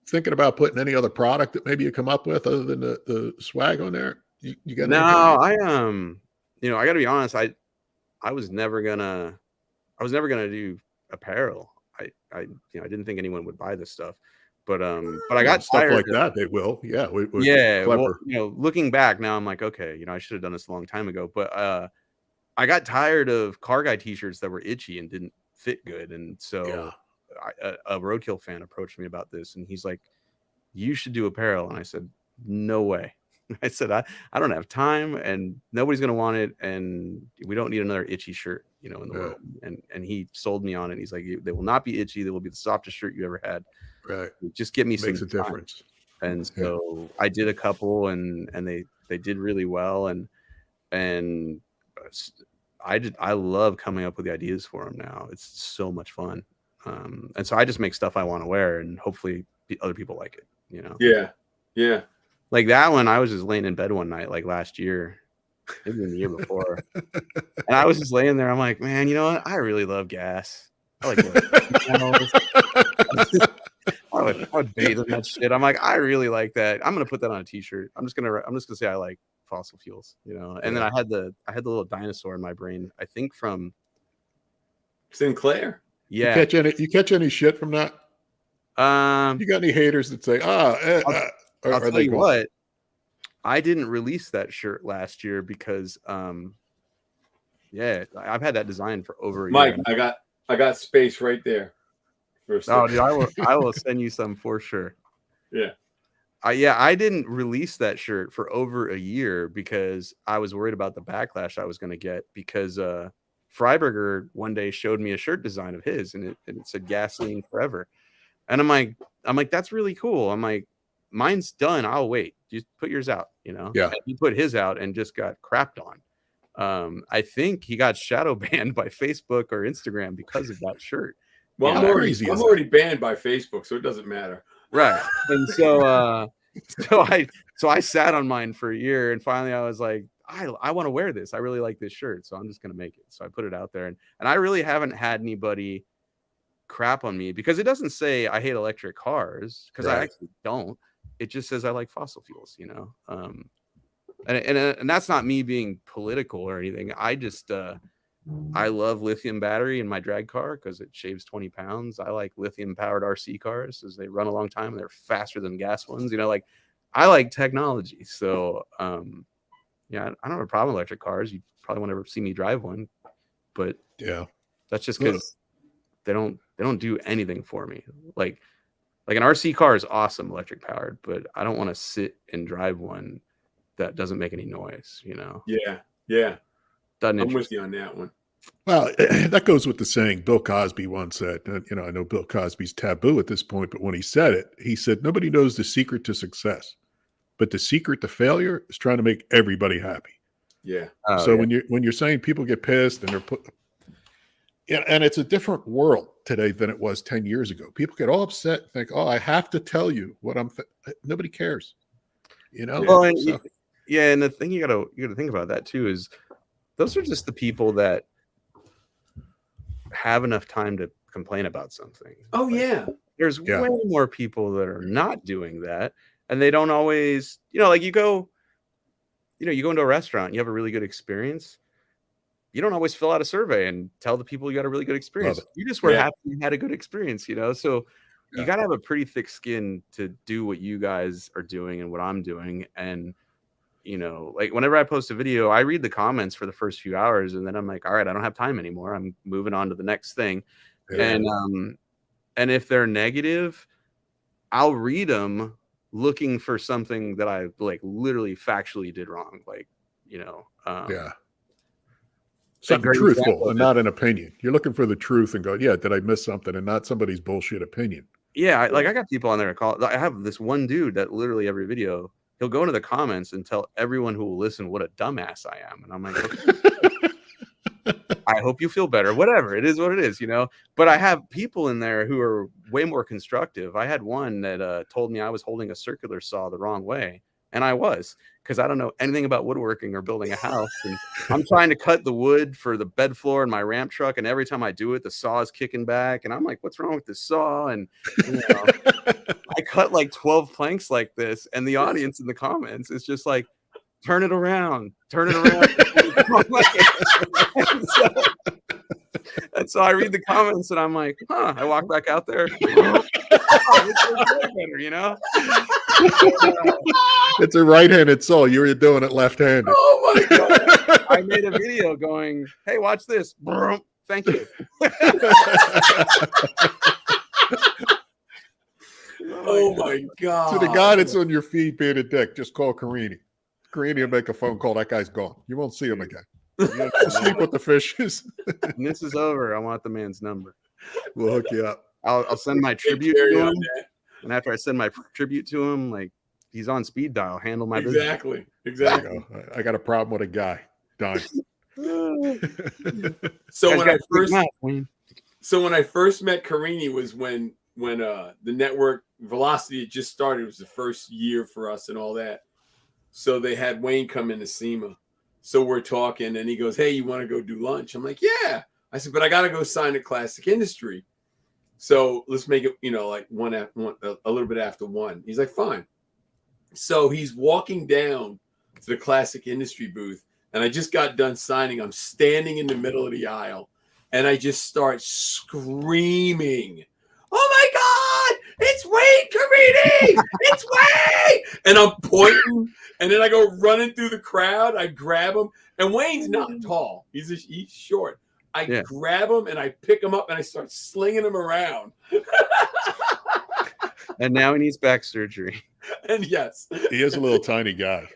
thinking about putting any other product that maybe you come up with other than the swag on there? You got I got to be honest. I was never gonna do apparel. I didn't think anyone would buy this stuff, but I got stuff tired like that. They will, Well, looking back now, I'm like, okay, I should have done this a long time ago. But I got tired of car guy T-shirts that were itchy and fit good. And so a Roadkill fan approached me about this, and he's like, you should do apparel. And I said, no way. I said, I don't have time, and nobody's going to want it, and we don't need another itchy shirt, in the world. And he sold me on it. He's like, they will not be itchy. They will be the softest shirt you ever had. Right. Just give me Makes some a difference. And so I did a couple, and they did really well. And I love coming up with the ideas for them now. It's so much fun. And so I just make stuff I want to wear, and hopefully other people like it, Yeah. Yeah. Like that one, I was just laying in bed one night, like last year, maybe the year before. And I was just laying there. I'm like, man, you know what? I really love gas. I like I would bathe in that shit. I'm like, I really like that. I'm gonna put that on a t-shirt. I'm just gonna say I like fossil fuels, And then I had the little dinosaur in my brain, I think from Sinclair. Yeah. You catch any shit from that? You got any haters that say, I'll tell you what, I didn't release that shirt last year because I've had that design for over a year. Mike, I got space right there. Oh, dude, I will send you some for sure. Yeah. I didn't release that shirt for over a year because I was worried about the backlash I was going to get, because Freiberger one day showed me a shirt design of his, and it said gasoline forever. And I'm like, that's really cool. I'm like, mine's done. I'll wait. Just put yours out, Yeah. And he put his out and just got crapped on. I think he got shadow banned by Facebook or Instagram because of that shirt. Well, I'm already banned by Facebook, so it doesn't matter. Right. And so I sat on mine for a year, and finally I was like, I want to wear this. I really like this shirt, so I'm just going to make it. So I put it out there, and I really haven't had anybody crap on me, because it doesn't say I hate electric cars, because I actually don't. It just says I like fossil fuels, and that's not me being political or anything. I just I love lithium battery in my drag car because it shaves 20 pounds. I like lithium powered RC cars as they run a long time and they're faster than gas ones. I like technology. So I don't have a problem with electric cars. You probably won't ever see me drive one, but that's just because they don't do anything for me. Like an RC car is awesome, electric powered, but I don't want to sit and drive one that doesn't make any noise, Yeah. I'm with you on that one. Well, that goes with the saying Bill Cosby once said. I know Bill Cosby's taboo at this point, but when he said it, he said, nobody knows the secret to success, but the secret to failure is trying to make everybody happy. Yeah. When you're saying people get pissed and and it's a different world today than it was 10 years ago. People get all upset and think, I have to tell you what nobody cares. Well, and the thing you gotta think about that too is those are just the people that have enough time to complain about something. Oh, yeah. There's way more people that are not doing that, and they don't always, like you go into a restaurant, you have a really good experience. You don't always fill out a survey and tell the people you got a really good experience. You just were happy you had a good experience, So you got to have a pretty thick skin to do what you guys are doing and what I'm doing. And like whenever I post a video, I read the comments for the first few hours, and then I'm like, all right, I don't have time anymore. I'm moving on to the next thing. Yeah. And if they're negative, I'll read them looking for something that I like literally factually did wrong. Something truthful and not an opinion. You're looking for the truth and go, did I miss something, and not somebody's bullshit opinion. Yeah. I got people on there I have this one dude that literally every video, he'll go into the comments and tell everyone who will listen what a dumbass I am. And I'm like, okay. I hope you feel better. Whatever. It is what it is, But I have people in there who are way more constructive. I had one that told me I was holding a circular saw the wrong way. And I was, because I don't know anything about woodworking or building a house. And I'm trying to cut the wood for the bed floor in my ramp truck. And every time I do it, the saw is kicking back. And I'm like, what's wrong with this saw? And I cut like 12 planks like this. And the audience in the comments is just like, turn it around. And so I read the comments and I'm like, I walk back out there. It's a right-handed saw. You were doing it left-handed. Oh my God. I made a video going, hey, watch this. Thank you. Oh my God. To the guy that's on your feed being a dick, just call Carini. Carini will make a phone call. That guy's gone. You won't see him again. You sleep with the fishes. When this is over, I want the man's number. We'll hook you up. I'll send my tribute to him. And after I send my tribute to him, like he's on speed dial, handle my business. Exactly. I got a problem with a guy. Done. So when I first met Carini was when the network Velocity had just started. It was the first year for us and all that. So they had Wayne come in to SEMA. So we're talking and he goes, "Hey, you want to go do lunch?" I'm like, "Yeah." I said, "But I got to go sign a Classic Industry. So let's make it, like a little bit after 1. He's like, "Fine." So he's walking down to the Classic Industry booth, and I just got done signing. I'm standing in the middle of the aisle, and I just start screaming, "Oh my God, it's Wayne Carini! It's Wayne!" And I'm pointing, and then I go running through the crowd. I grab him, and Wayne's not tall. He's short. I grab him and I pick him up and I start slinging him around. And now he needs back surgery. And yes, he is a little tiny guy.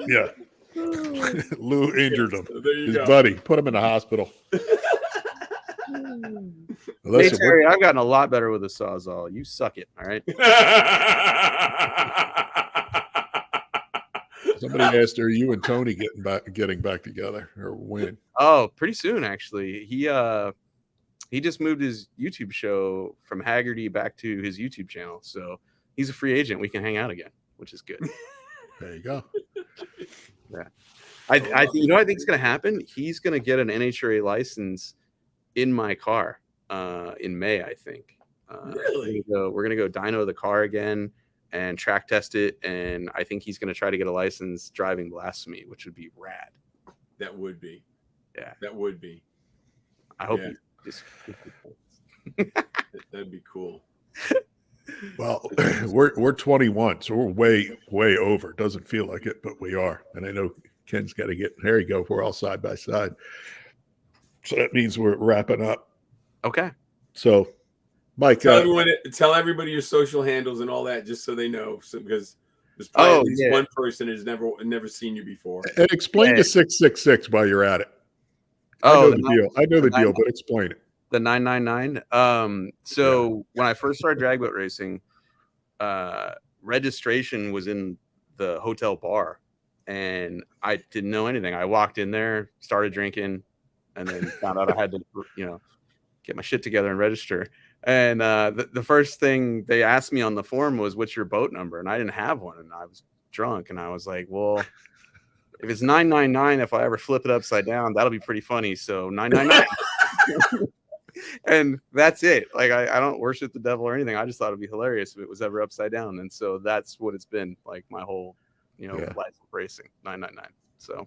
Yeah. Lou injured him. His buddy put him in the hospital. Hey, Terry, I've gotten a lot better with a Sawzall. You suck it, all right? Somebody asked, "Are you and Tony getting back together, or when?" Oh, pretty soon, actually. He just moved his YouTube show from Haggerty back to his YouTube channel, so he's a free agent. We can hang out again, which is good. There you go. Yeah, I think is going to happen. He's going to get an NHRA license in my car in May, I think. Really? We're gonna go dyno the car again and track test it, and I think he's gonna try to get a license driving Blasphemy, which would be rad. That would be. Yeah, that would be. I hope he just that'd be cool. Well, we're 21, so we're way over. Doesn't feel like it, but we are. And I know Ken's got to get. There you go. We're all side by side. So that means we're wrapping up. Okay. So, Mike, tell everybody your social handles and all that, just so they know. So because there's probably at least one person who's never seen you before. And explain the 666 while you're at it. I know the deal. I know the deal, but explain it. The 999. So when I first started drag boat racing, registration was in the hotel bar, and I didn't know anything. I walked in there, started drinking, and then found out I had to, get my shit together and register. And the first thing they asked me on the form was, "What's your boat number?" And I didn't have one, and I was drunk, and I was like, "Well, if it's 999, if I ever flip it upside down, that'll be pretty funny. So 999." And that's it. Like I don't worship the devil or anything. I just thought it'd be hilarious if it was ever upside down. And so that's what it's been like my whole, life of racing. 999. So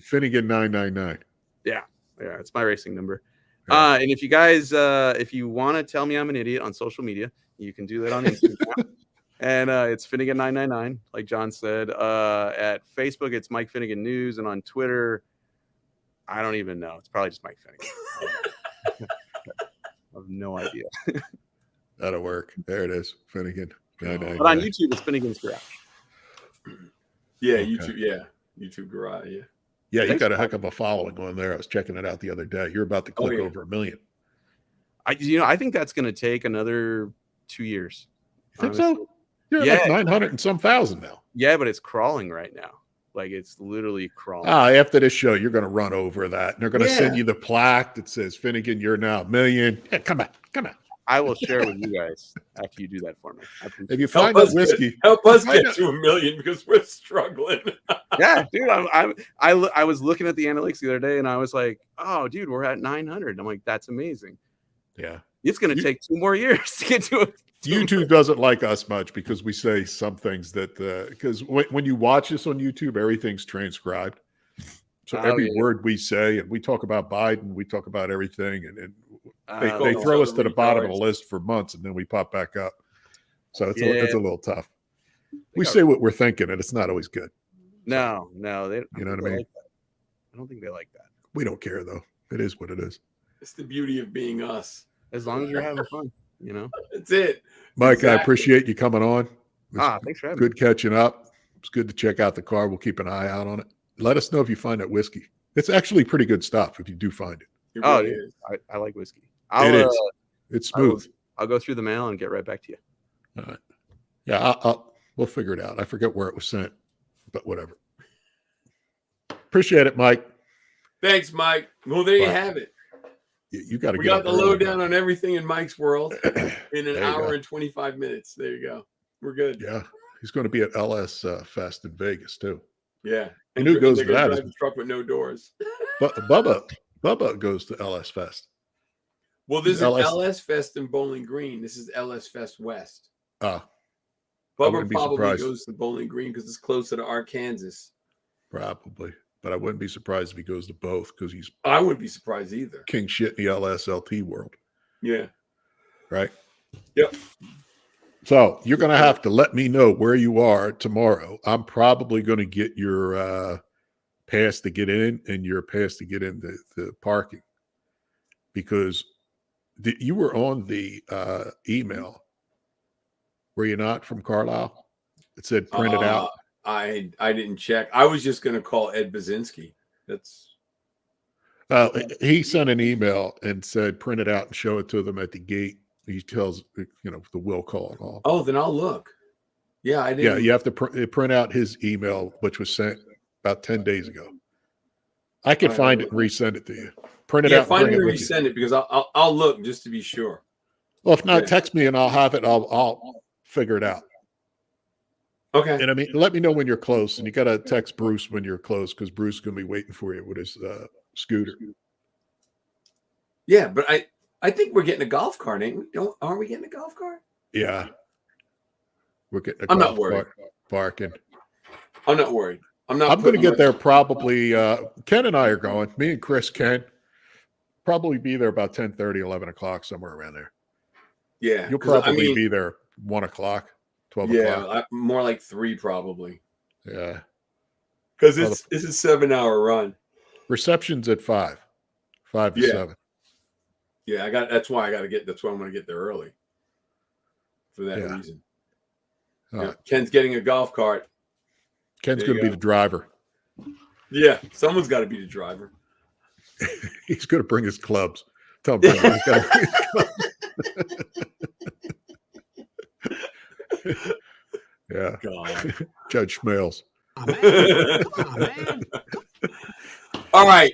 Finnegan 999. Yeah, it's my racing number. Yeah. And if you guys, if you want to tell me I'm an idiot on social media, you can do that on Instagram. And it's Finnegan 999, like John said. At Facebook, it's Mike Finnegan News, and on Twitter, I don't even know. It's probably just Mike Finnegan. I have no idea. That'll work. There it is, Finnegan. But on YouTube, it's Finnegan's Garage. Yeah, okay. YouTube. Yeah, YouTube Garage. Yeah. Yeah, you got a heck of a following on there. I was checking it out the other day. You're about to click over 1 million. I think that's going to take another 2 years. You think so? You're at like 900 and some thousand now. Yeah, but it's crawling right now. Like it's literally crawling. After this show, you're going to run over that. And they're going to send you the plaque that says, "Finnegan, you're now 1 million." Yeah, come on. I will share with you guys after you do that for me. If you find that whiskey, help us get to 1 million because we're struggling. Yeah, dude. I was looking at the analytics the other day and I was like, "Oh, dude, we're at 900." I'm like, "That's amazing." Yeah, it's going to take 2 more years to get to it. YouTube doesn't like us much because we say some things that because when you watch us on YouTube, everything's transcribed. So every word we say, and we talk about Biden, we talk about everything, and they throw us to the bottom of the list for months, and then we pop back up. So it's a little tough. We say what we're thinking, and it's not always good. No, they. You know what I mean? I don't think they like that. We don't care though. It is what it is. It's the beauty of being us. As long as you're having fun, you know. That's it. Mike, I appreciate you coming on. Thanks for having me. Good catching up. It's good to check out the car. We'll keep an eye out on it. Let us know if you find that whiskey. It's actually pretty good stuff if you do find it. It really is. I like whiskey. It is. It's smooth. I'll go through the mail and get right back to you. All right. Yeah, we'll figure it out. I forget where it was sent, but whatever. Appreciate it, Mike. Thanks, Mike. Well, there you have it. You got to. We got the lowdown on everything in Mike's world in an hour and 25 minutes. There you go. We're good. Yeah, he's going to be at LS Fest in Vegas too. Yeah, and who goes to that? Drive a truck with no doors. But Bubba goes to LS Fest. Well, this is LS Fest in Bowling Green. This is LS Fest West. Bubba probably goes to Bowling Green because it's closer to Arkansas. Probably, but I wouldn't be surprised if he goes to both because he's. I wouldn't be surprised either. King shit in the LSLT world. Yeah. Right. Yep. So you're going to have to let me know where you are tomorrow. I'm probably going to get your pass to get in and your pass to get in the parking because you were on the email. Were you not from Carlisle? It said print it out. I didn't check. I was just going to call Ed Baczynski. That's. He sent an email and said print it out and show it to them at the gate. He tells the will call and all. Oh, then I'll look. Yeah, I didn't. Yeah, you have to print out his email, which was sent about 10 days ago. I can find it and resend it to you. Print it out. Find it and resend it because I'll look just to be sure. Well, if not, text me and I'll have it. I'll figure it out. Okay. And I mean, let me know when you're close. And you got to text Bruce when you're close because Bruce is going to be waiting for you with his scooter. Yeah, but I think we're getting a golf cart, ain't we? Aren't we getting a golf cart? Yeah. We're getting a I'm golf not worried. cart parking. I'm not worried. I'm going to get there probably. Ken and I are going. Me and Chris can probably be there about 10:30, 11 o'clock, somewhere around there. Yeah. You'll probably be there 1 o'clock, 12 o'clock. Yeah, more like 3 probably. Yeah. Because it's a 7-hour run. Reception's at 5 to 7. Yeah, that's why I'm going to get there early. For that reason. Ken's getting a golf cart. Ken's going to be the driver. Yeah, someone's got to be the driver. He's going to bring his clubs. Tell him he's got to bring his clubs. Yeah. God. Judge Schmales. Oh, man. All right.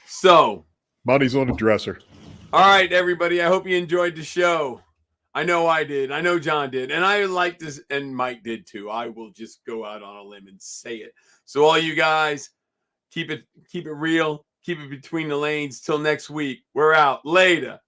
So. Money's on the dresser. All right, everybody. I hope you enjoyed the show. I know I did. I know John did. And I like this, and Mike did too. I will just go out on a limb and say it. So all you guys, keep it real. Keep it between the lanes. Till next week. We're out. Later.